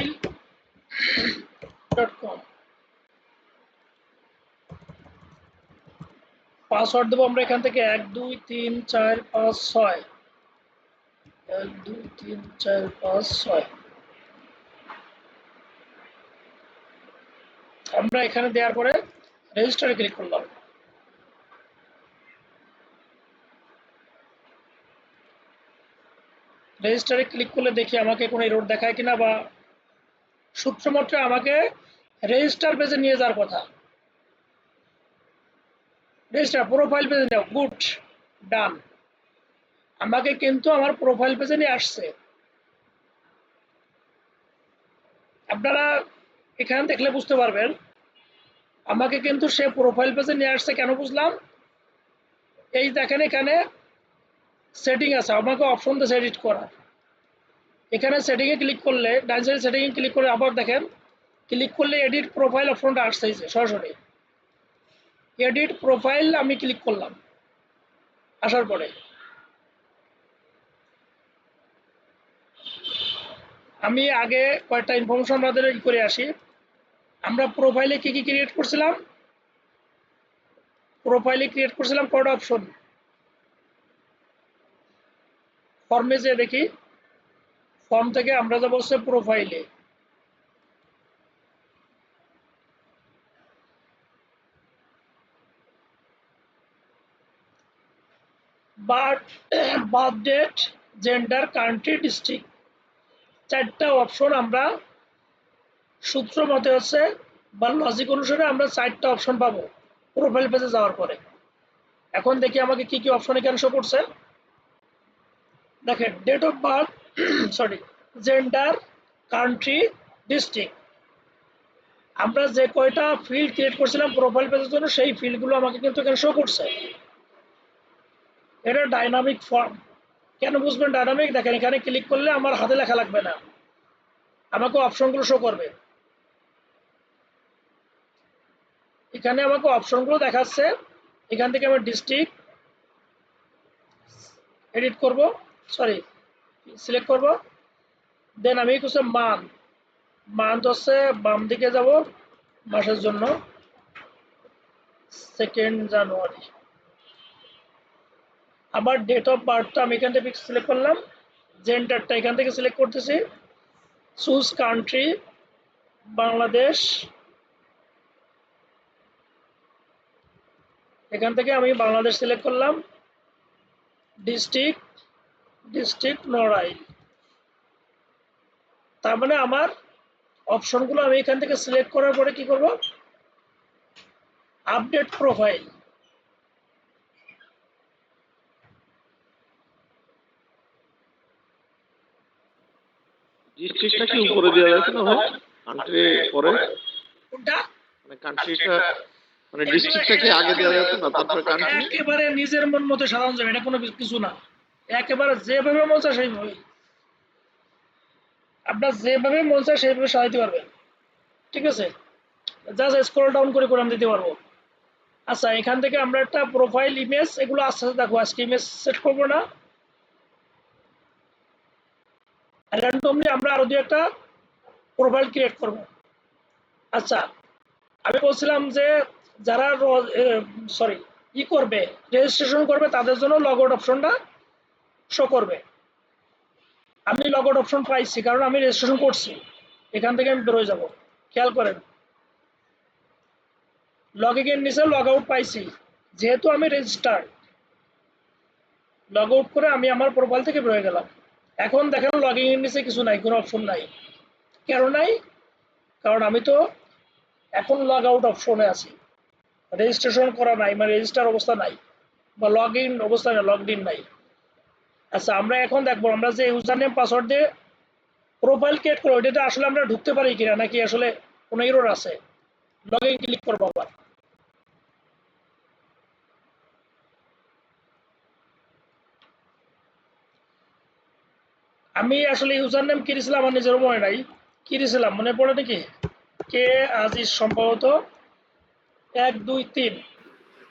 পাসওয়ার্ড দেবো আমরা এখান থেকে 1 2 3 4 5 6 1 2 3 4 5 6 আমরা এখানে দেওয়ার পরে রেজিস্টারে ক্লিক করলাম রেজিস্টারে ক্লিক করলে দেখি আমাকে কোনো এরর দেখায় কিনা বা সূত্রমাত্র আমাকে রেজিস্টার পেজে নিয়ে যাওয়ার কথা রেজিস্টার প্রোফাইল পেজে নাও গুড ডান আমাকে কিন্তু আমার প্রোফাইল পেজে নিয়ে আসছে আপনারা এখানে দেখলে বুঝতে পারবেন আমাকে কিন্তু সে প্রোফাইল পেজে নিয়ে আসছে কেন বুঝলাম এই দেখেন এখানে সেটিং আছে আমাকে অপশন দিয়েছে এডিট করার এখানে সেটিং এ ক্লিক করলে ডান সাইড সেটিং এ ক্লিক করে আবার দেখেন ক্লিক করলে এডিট প্রোফাইল অপশনটা আসছে সরাসরি এডিট প্রোফাইল আমি ক্লিক করলাম আসার পরে আমি আগে কয়েকটা ইনফরমেশন আমাদের করে আসি আমরা প্রোফাইলে কি কি ক্রিয়েট করছিলাম প্রোফাইলে ক্রিয়েট করছিলাম কয়টা অপশন ফর্মে যে দেখি ফর্ম থেকে আমরা যাব হচ্ছে প্রোফাইলে birth date gender country district চারটা অপশন আমরা সূত্র মতে হচ্ছে বা লজিক অনুসারে আমরা চারটা অপশন পাবো প্রোফাইল পেজে যাওয়ার পরে এখন দেখি আমাকে কি কি অপশন এখানে শো করছে দেখেন date of birth sorry gender country district আমরা যে কয়টা ফিল্ড ক্রিয়েট করছিলাম প্রোফাইল পেজের জন্য সেই ফিল্ডগুলো আমাকে কিন্তু এখানে শো করছে এটা ডাইনামিক ফর্ম কেন বুঝবেন ডাইনামিক দেখেন এখানে ক্লিক করলে আমার হাতে লেখা লাগবে না আমাকে অপশনগুলো শো করবে এখানে আমাকে অপশনগুলো দেখাচ্ছে এখান থেকে আমি ডিস্ট্রিক্ট এডিট করব সরি সিলেক্ট করব দেন আমি কিছু মান্থ হচ্ছে বাম দিকে যাব মাসের জন্য 2 জানুয়ারি আবার ডেট অফ বার্থটা আমি এখান থেকে সিলেক্ট করলাম জেন্ডারটা এখান থেকে সিলেক্ট করতেছি চুজ কান্ট্রি বাংলাদেশ এখান থেকে আমি বাংলাদেশ সিলেক্ট করলাম ডিস্ট্রিক্ট নড়াইল তার মানে আমার অপশনগুলো আমি এখান থেকে সিলেক্ট করার পরে কি করব আপডেট প্রোফাইল ডিস্ট্রিক্টটা কি উপরে দেওয়া যাচ্ছে না ভাই কান্ট্রি পরে কোনটা মানে কান্ট্রিটা মানে ডিস্ট্রিক্টটাকে আগে দেওয়া যাচ্ছে না তারপরে কান্ট্রি একেবারে নিজের মন মতো সাজানো যাবে এটা কোনো কিছু না একেবারে যেভাবে মন চায় সেইভাবে আপনার যেভাবে মন চায় সেইভাবে সাজাতে পারবেন ঠিক আছে জাস্ট স্ক্রল ডাউন করে করে আমি দিতে পারবো আচ্ছা এখান থেকে আমরা একটা প্রোফাইল ইমেজ এগুলো আস্তে আস্তে দেখো আজকে ইমেজ সেট করবো না র্যান্ডমলি আমরা আরো দুই একটা প্রোফাইল ক্রিয়েট করব আচ্ছা আমি বলছিলাম যে যারা সরি করবে রেজিস্ট্রেশন করবে তাদের জন্য লগ আউট অপশনটা শো করবে আমি লগ আউট অপশন পাইছি কারণ আমি রেজিস্ট্রেশন করছি এখান থেকে আমি বেরোয় যাব খেয়াল করেন লগ ইন নিচে লগ আউট পাইছি যেহেতু আমি রেজিস্টার লগ আউট করে আমি আমার প্রোফাইল থেকে বেরোয় গেলাম এখন দেখেন লগ ইন নিচে কিছু নাই কোনো অপশন নাই কেন নাই কারণ আমি তো এখন লগ আউট অপশনে আছি রেজিস্ট্রেশন করা নাই মানে রেজিস্টার অবস্থা নাই বা লগ ইন অবস্থা নাই লগড ইন নাই আচ্ছা আমরা এখন দেখবো আমরা যে ইউজার নেম পাসওয়ার্ড দিয়ে প্রোফাইল ক্রিয়েট করো, এটাতে আসলে আমরা ঢুকতে পারি কিনা নাকি আসলে কোনো এরর আছে। লগ ইন ক্লিক করবো আবার। আমি আসলে ইউজার নেম কি দিয়েছিলাম আমার নিজের মনে নাই, কি দিয়েছিলাম মনে পড়ে নাকি? কে আজিজ সম্ভবত 1 2 3,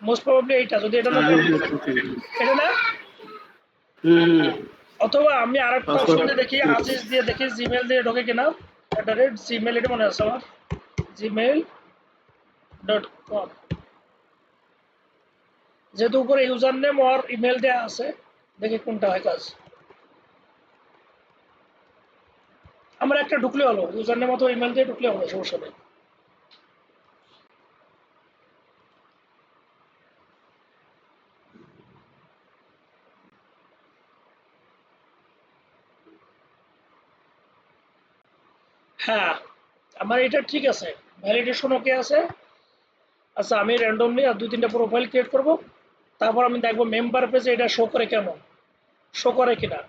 মোস্ট প্রবাবলি এইটা, যদি এটা না থাকে এটা না, অথবা আমি আরেকটা অপশন দিয়ে দেখি, আজিজ দিয়ে দেখি জিমেল দিয়ে ঢোকে কিনা। @gmail, এটা মনে আছে আমার, gmail.com, যেহেতু উপরে ইউজার নেম আর ইমেল দেওয়া আছে, দেখি কোনটা হয় কাজ। আমার একটা ঢুকলে হলো, ইউজার নেম অথবা ইমেল দিয়ে ঢুকলে হলো, সমস্যা নেই। হ্যাঁ, আমার এটা ঠিক আছে, ভ্যালিডেশন ওকে আছে। আচ্ছা, আমি র্যান্ডমলি আর 2 3টা প্রোফাইল ক্রিয়েট করব, তারপর আমি দেখবো মেম্বার পেজে এটা শো করে কেমন, শো করে কিনা।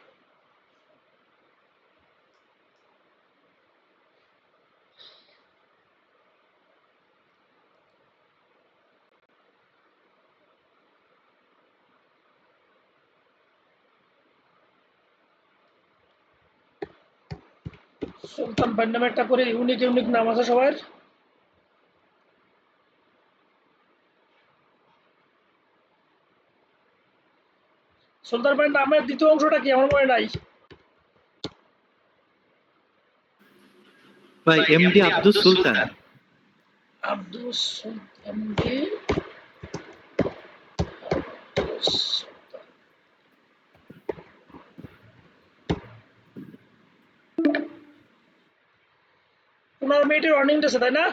সুলতান ভাই নামে একটা করে ইউনিক ইউনিক নাম আছে সবার। সুলতান ভাই নামের দ্বিতীয় অংশটা কি আমার মনে নাই। ভাই এমডি আব্দুল সুলতান। আব্দুস এমডি পনেরো মিনিটের ওয়ার্নিং দিয়েছে তাই না?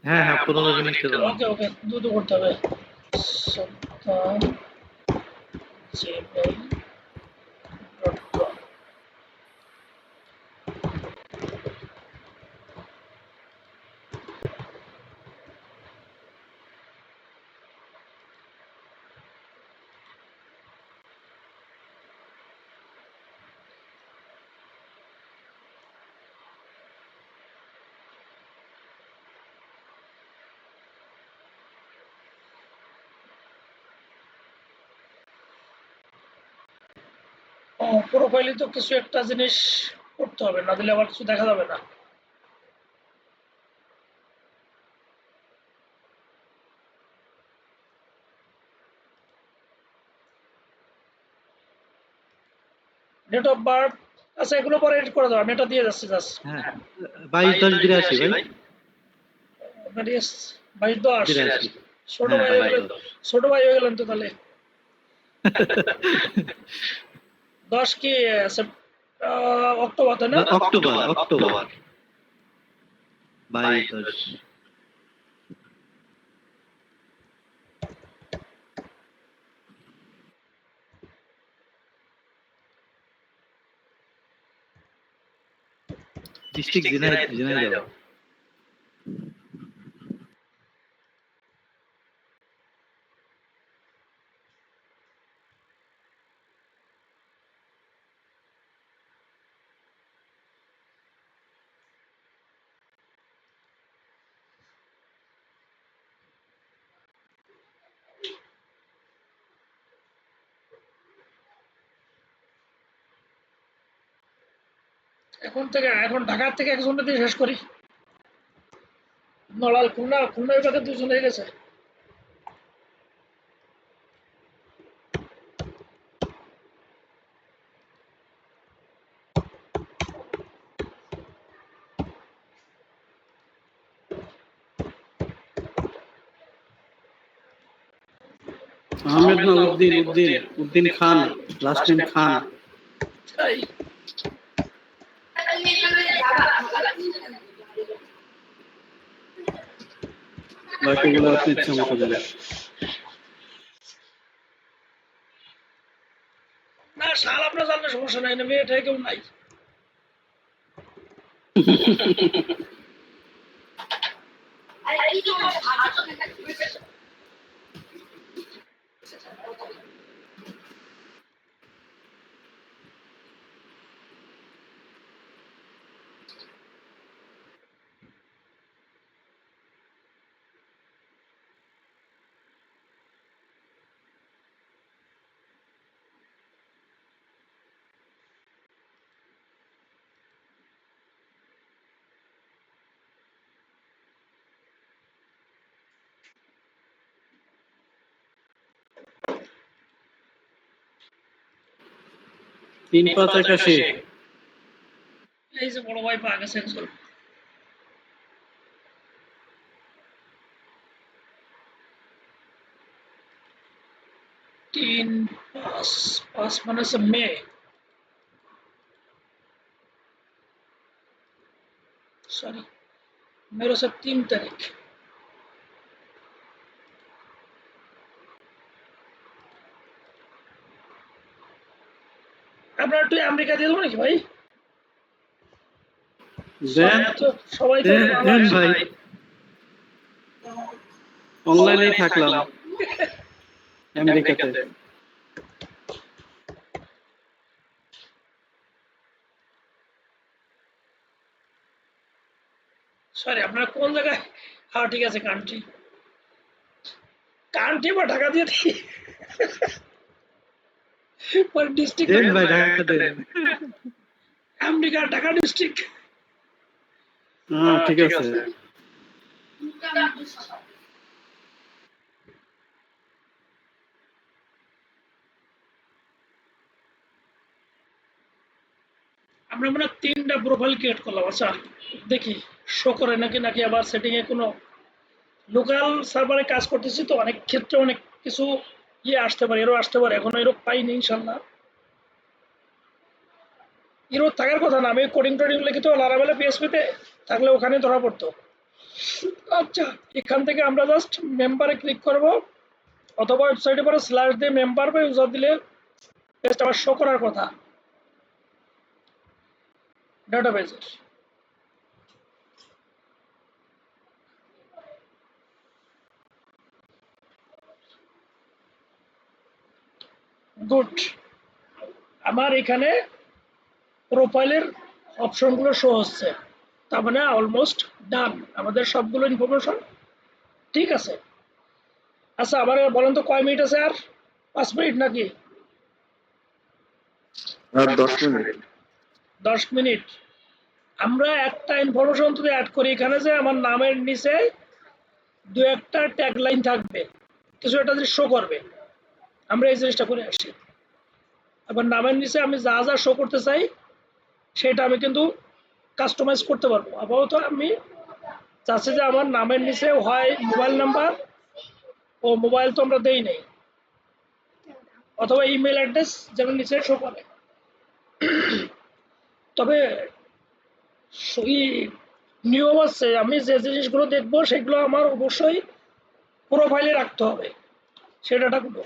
হ্যাঁ হ্যাঁ 15 মিনিট জন্য। ওকে ওকে, দ্রুত করতে হবে। সুলতান gmail.com। প্রোফাইলে তো কিছু একটা জিনিস করতে হবে, না দিলে আবার কিছু দেখা যাবে না। ডেট অফ বার্থ, আচ্ছা এগুলো পরে এডিট করে দাও, আমি এটা দিয়ে যাচ্ছি জাস্ট। হ্যাঁ 22 10 82 ভাই। 22 10। 82। ছোট হ্যাঁ ভাই হয়ে গেলেন, 22। ছোট ভাই হয়ে গেলেন তো তাহলে। 10 কি অক্টোবর তাই না? October October 22 10। ডিস্ট্রিক্ট ঝিনাইদহ। এখন ঢাকার থেকে একজনটা দিয়ে শেষ করি। নড়াল খুলনা, খুলনা বিভাগে 2 জন হয়ে গেছে। আহমেদ না উদ্দিন, উদ্দিন খান, লাস্ট নেম খান। তাই বাকিগুলো আপনি ইচ্ছা মতো দেবেন। না, শাল আপনার জানলে সমস্যা নাই, না মেয়েটা কেউ নাই। 3-5-81। এই যে বড় ভাই পা গেছে একজন। तीन पाँच पाँच माने से मई सॉरी मेरे से 3 तारीख আপনার একটু আমেরিকা দিয়ে দেবো নাকি ভাই দেন সবাই তো দেন ভাই অনলাইনেই থাকলাম আমেরিকাতে। সরি আপনারা কোন জায়গায় হ্যাঁ ঠিক আছে কান্ট্রি কান্ট্রি বা ঢাকা দিয়ে দিই পর ডিস্ট্রিক্ট দেন ভাই ঢাকা দেন আমেরিকা ঢাকা ডিস্ট্রিক্ট হ্যাঁ ঠিক আছে। আমরা মনে হয় 3টা প্রোফাইল ক্রিয়েট করলাম আচ্ছা দেখি শো করে নাকি নাকি আবার সেটিং এ কোনো লোকাল সার্ভারে কাজ করতেছি তো অনেক ক্ষেত্রে অনেক কিছু আসতে পারে এরও আসতে পারে এখনো এরও পাইনি ইনশাল্লাহ এরও থাকার কথা না আমি কোডিং টোডিং লিখে তো লারাবেলা পিএসপিতে থাকলে ওখানে ধরা পড়তো আচ্ছা এখান থেকে আমরা জাস্ট মেম্বারে ক্লিক করব অথবা ওয়েবসাইটে পরে স্ল্যাশ দিয়ে মেম্বার বা ইউজার দিলে পেজটা আবার শো করার কথা ডাটাবেজের গুড আমার এখানে প্রোফাইলের অপশনগুলো শো হচ্ছে তার মানে অলমোস্ট ডান আমাদের সবগুলো ইনফরমেশন ঠিক আছে আচ্ছা আবার বলেন তো কয় মিনিট আছে আর 5 মিনিট নাকি আর 10 মিনিট 10 মিনিট আমরা একটা ইনফরমেশন যদি অ্যাড করি এখানে যে আমার নামের নিচে দু একটা ট্যাগ লাইন থাকবে কিছু একটা জিনিস শো করবে আমরা এই জিনিসটা করে আসি আবার নামের নিচে আমি যা যা শো করতে চাই সেটা আমি কিন্তু কাস্টমাইজ করতে পারবো আপাতত আমি চাচ্ছি যে আমার নামের নিচে হয় মোবাইল নাম্বার ও মোবাইল তো আমরা দেই নাই অথবা ইমেল অ্যাড্রেস যেন নিচে শো করে তবে নিয়ম আছে আমি যে জিনিসগুলো দেখবো সেগুলো আমার অবশ্যই প্রোফাইলে রাখতে হবে সে ডাটাগুলো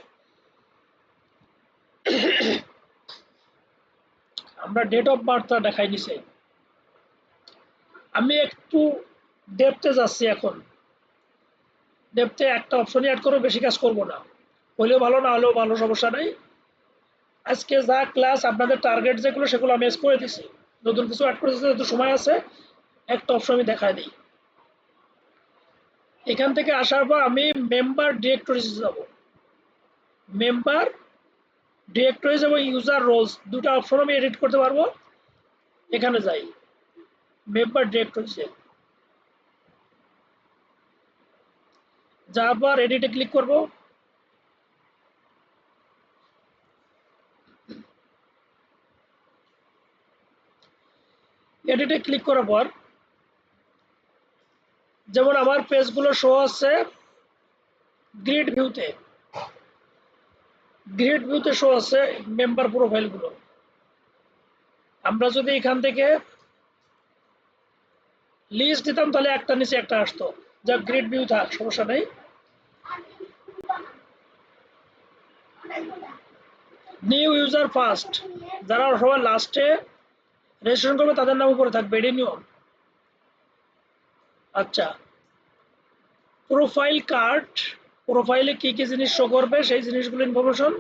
আমরা ডেট অফ বার্থটা দেখাই নিছি আমি একটু ডেপথে যাচ্ছি এখন ডেপথে একটা অপশনই অ্যাড করবো বেশি কাজ করবো না হলেও ভালো না হলেও ভালো সমস্যা নাই আজকে যা ক্লাস আপনাদের টার্গেট যেগুলো সেগুলো আমি এস করে দিছি নতুন কিছু অ্যাড করেছি যেহেতু সময় আছে একটা অপশন আমি দেখাই দিই এখান থেকে আসার পর আমি মেম্বার ডিরেক্টরিজ যাব মেম্বার ডিরেক্টরিজ এবং ইউজার রোলস দুটো অপশন আমি এডিট করতে পারবো এখানে যাই মেম্বার ডিরেক্টরিজে যাওয়ার পর এডিটে ক্লিক করব এডিটে ক্লিক করার পর যেমন আমার পেজগুলো শো আছে গ্রিড ভিউতে শো আছে মেম্বার প্রোফাইলগুলো আমরা যদি এখান থেকে লিস্ট দিতাম তাহলে একটা নিচে একটা আসতো যা গ্রিড ভিউ থাক সমস্যা নেই নিউ ইউজার ফার্স্ট যারা সবার লাস্টে রেজিস্ট্রেশন করবে তাদের নাম উপরে থাকবে এডি নিয়ম আচ্ছা প্রোফাইল কার্ড প্রোফাইলে কি কি জিনিস শো করবে সেই জিনিসগুলো information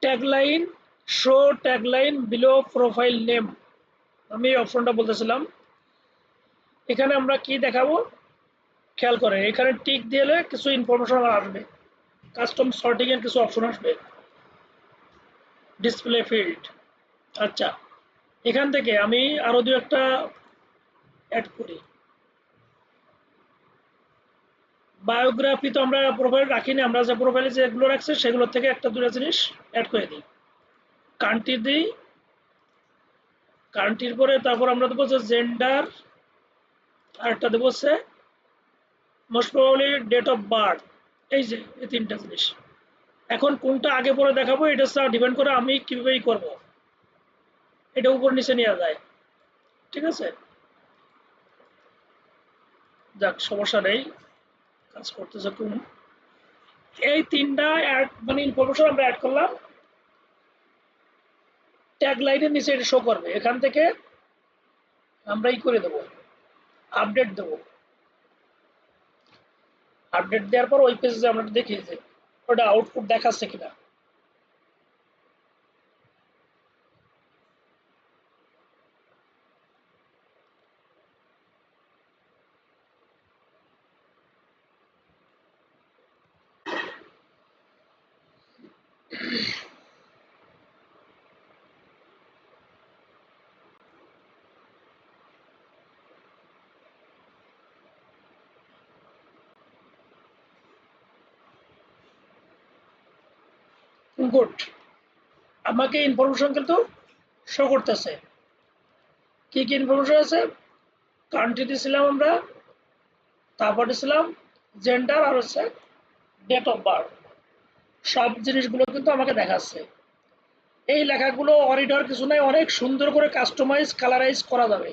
tagline show tagline below profile name আমি এই অপশনটা বলতেছিলাম এখানে আমরা কি দেখাবো খেয়াল করেন এখানে টিক দিলে কিছু ইনফরমেশন আসবে কাস্টম সর্টিং এর কিছু অপশন আসবে ডিসপ্লে ফিল্ড আচ্ছা এখান থেকে আমি আরো দু একটা অ্যাড করি বায়োগ্রাফি তো আমরা প্রোফাইল রাখিনি আমরা যে প্রোফাইলে যেগুলো রাখছি সেগুলোর থেকে একটা দুটো জিনিস অ্যাড করে দিই কান্ট্রি দিই কান্ট্রির পরে তারপর আমরা দেবো যে জেন্ডার, আর একটা দেবো হচ্ছে most probably date of birth. এই যে এই তিনটা জিনিস। এখন কোনটা আগে পরে দেখাবো এটা ডিপেন্ড করে আমি কিভাবেই করব, এটা উপর নিচে নেওয়া যায়। ঠিক আছে, যাক সমস্যা নেই, কাজ করতেছে কোন। এই তিনটা অ্যাড মানে ইনফরমেশন আমরা অ্যাড করলাম, ট্যাগ লাইনের নিচে এটা শো করবে। এখান থেকে আমরা ই করে দেবো, আপডেট দেবো। আপডেট দেওয়ার পর ওই পেজে আমরা দেখি যে ওটা আউটপুট দেখাচ্ছে কিনা। গুড, আমাকে ইনফরমেশন কিন্তু শো করতেছে। কি কি ইনফরমেশন আছে? কান্ট্রি দিয়েছিলাম আমরা, তারপর দিয়েছিলাম জেন্ডার, আর হচ্ছে ডেট অফ বার্থ। সব জিনিসগুলো কিন্তু আমাকে দেখাচ্ছে। এই লেখাগুলো অরিডর কিছু নাই, অনেক সুন্দর করে কাস্টমাইজ কালারাইজ করা যাবে।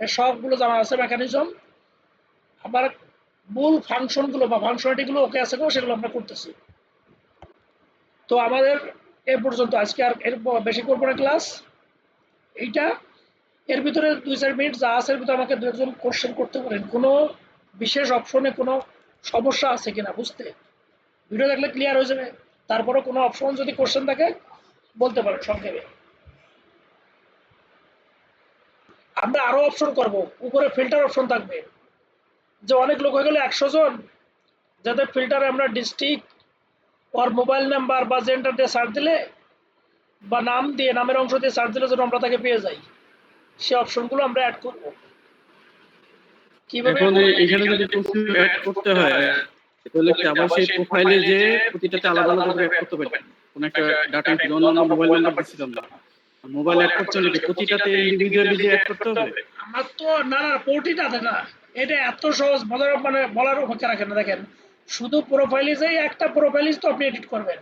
সবগুলো জানা আছে মেকানিজম। আবার মূল ফাংশনগুলো বা ফাংশনালিটিগুলো ওকে আছে গো, সেগুলো আমরা করতেছি। তো আমাদের এ পর্যন্ত, আজকে আর এর বেশি করবো না ক্লাস এইটা। এর ভিতরে 2-4 মিনিট যা আছে এর ভিতরে আমাকে 2-একজন কোশ্চেন করতে পারেন, কোনো বিশেষ অপশনে কোনো সমস্যা আছে কিনা বুঝতে। ভিডিও দেখলে ক্লিয়ার হয়ে যাবে। তারপরে কোনো অপশন যদি কোশ্চেন থাকে বলতে পারেন সংক্ষেপে। আমরা আরো অপশন করব, উপরে ফিল্টার অপশন থাকবে। যে অনেক লোক হয়ে গেলে 100 জন, যাদের ফিল্টারে আমরা ডিস্ট্রিক্ট ওর মোবাইল নাম্বার বা জেন্ডার দিয়ে সার্চ দিলে বা নাম দিয়ে, নামের অংশ দিয়ে সার্চ দিলে যেন আমরা তাকে পেয়ে যাই, সেই অপশনগুলো আমরা অ্যাড করব। কিভাবে? এখন এখানে যদি কিছু অ্যাড করতে হয় তাহলে কি আবার সেই প্রোফাইলে যে প্রতিটাতে আলাদা আলাদা করে অ্যাড করতে পারবেন? কোন একটা ডাটা যেমন আমরা মোবাইল নাম্বার দিছিলাম না, মোবাইল অ্যাড করতে হলে কি প্রতিটাতে ইন্ডিভিজুয়ালি যে অ্যাড করতে হবে? আমার তো না না, প্রতিটাতে না। এটা এত সহজ, মানে বলার অপেক্ষা রাখেন না। দেখেন, শুধু প্রোফাইলে যাই, একটা প্রোফাইলিস তো আপনি এডিট করবেন,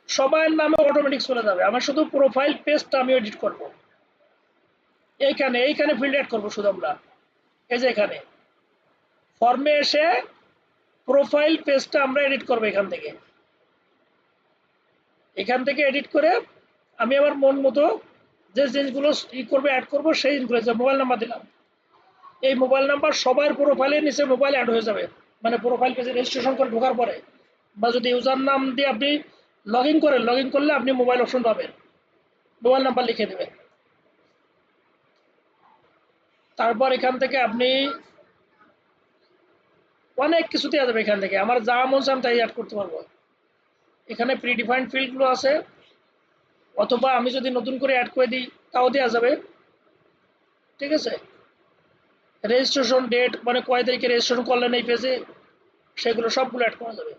সবার নামে অটোমেটিক চলে যাবে। আমার শুধু প্রোফাইল পেজটা আমি এডিট করব। এইখানে ফিল্ড অ্যাড করবো শুধু আমরা। এই যে এখানে ফর্মে এসে প্রোফাইল পেজটা আমরা এডিট করবো এখান থেকে এডিট করে আমি আমার মন মতো যে জিনিসগুলো ই করবো, অ্যাড করবো, সেই জিনিসগুলো। যে মোবাইল নাম্বার দিলাম, এই মোবাইল নাম্বার সবার প্রোফাইলের নিচে মোবাইল অ্যাড হয়ে যাবে, মানে প্রোফাইল পেজে রেজিস্ট্রেশন করে ঢোকার পরে। বা যদি ইউজার নাম দিয়ে আপনি লগ ইন করলে আপনি মোবাইল অপশন পাবেন, মোবাইল নাম্বার লিখে দেবেন। তারপর এখান থেকে আপনি অনেক কিছু দেওয়া যাবে। এখান থেকে আমার যা মন চান তাই অ্যাড করতে পারবো। এখানে প্রিডিফাইন্ড ফিল্ডগুলো আছে, অথবা আমি যদি নতুন করে অ্যাড করে দিই তাও দেওয়া যাবে। ঠিক আছে, রেজিস্ট্রেশন ডেট, মানে কয় তারিখে রেজিস্ট্রেশন করলেন এই পেজে, সেগুলো সবগুলো অ্যাড করা যাবে।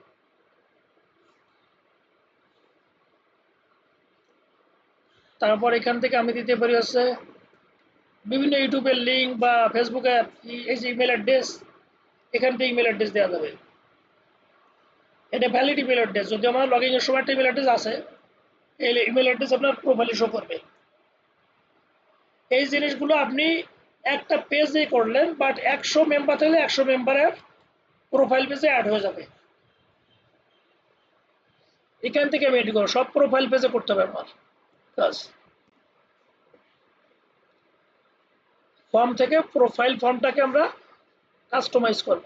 তারপর এখান থেকে আমি দিতে পারি হচ্ছে বিভিন্ন ইউটিউবের লিঙ্ক বা ফেসবুকের এই যে ইমেল অ্যাড্রেস, এখান থেকে ইমেল অ্যাড্রেস দেওয়া যাবে। এটা ভ্যালিড ইমেল অ্যাড্রেস, যদি আমার লগ ইনের সময় একটা ইমেল অ্যাড্রেস আছে, এই ইমেল অ্যাড্রেস আপনার প্রোফাইলে শো করবে। এই জিনিসগুলো আপনি একটা পেজে করলেন, বাট 100 মেম্বার থাকলে 100 মেম্বারের প্রোফাইল পেজে অ্যাড হয়ে যাবে। এখান থেকে আমি এডিট করবো, সব প্রোফাইল পেজে করতে হবে আমার কাজ। ফর্ম থেকে প্রোফাইল ফর্মটাকে আমরা কাস্টমাইজ করব।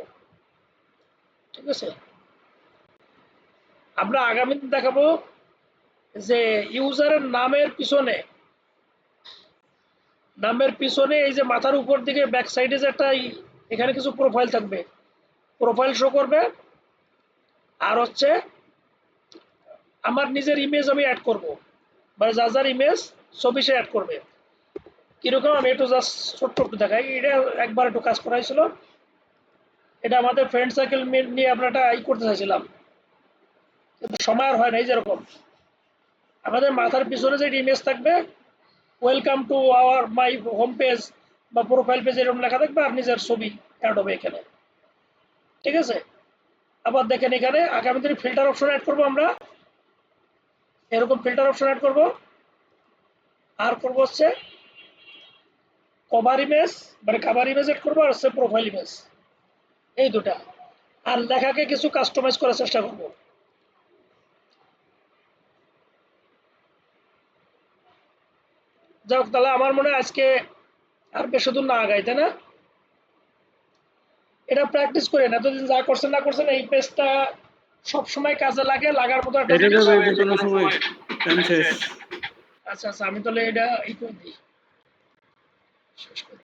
ঠিক আছে, আমরা আগামীতে দেখাবো যে ইউজারের নামের পিছনে এই যে মাথার উপর দিকে ব্যাক সাইডে যে একটা এখানে কিছু প্রোফাইল থাকবে, প্রোফাইল শো করবে। আর হচ্ছে আমার নিজের ইমেজ আমি অ্যাড করব, মানে যার ইমেজ ছবি সে অ্যাড করবে। কিরকম, আমি একটু জাস্ট ছোট্ট একটু দেখাই। এটা একবার একটু কাজ করা হয়েছিল, এটা আমাদের ফ্রেন্ড সার্কেল নিয়ে আমরা একটা করতে চাইছিলাম, কিন্তু সময় আর হয় না। এই যেরকম আমাদের মাথার পিছনে যে ইমেজ থাকবে, welcome to our my home page বা প্রোফাইল পেজ এরকম লেখা থাকবে আর নিজের ছবি অ্যাড হবে এখানে। ঠিক আছে, আবার দেখেন এখানে আগামী দিনে ফিল্টার অপশন অ্যাড করবো আমরা, এরকম ফিল্টার অপশন অ্যাড করবো। আর করবো হচ্ছে কভার ইমেজ, মানে কভার ইমেজ এড করবো, আর হচ্ছে প্রোফাইল ইমেজ, এই দুটা। আর লেখাকে কিছু কাস্টমাইজ করার চেষ্টা করবো। যাক, তাহলে আমার মনে হয় আজকে আর বেশি দূর না আগাই, তাই না? এটা প্র্যাকটিস করেন, এতদিন যা করছেন না করছেন এই পেজটা সবসময় কাজে লাগে, লাগার মতো একটা এটা জিনিস। যাবে যে কোনো সময় টাইম শেষ। আচ্ছা আচ্ছা, আমি তাহলে এটা ই করে দিই, শেষ করি।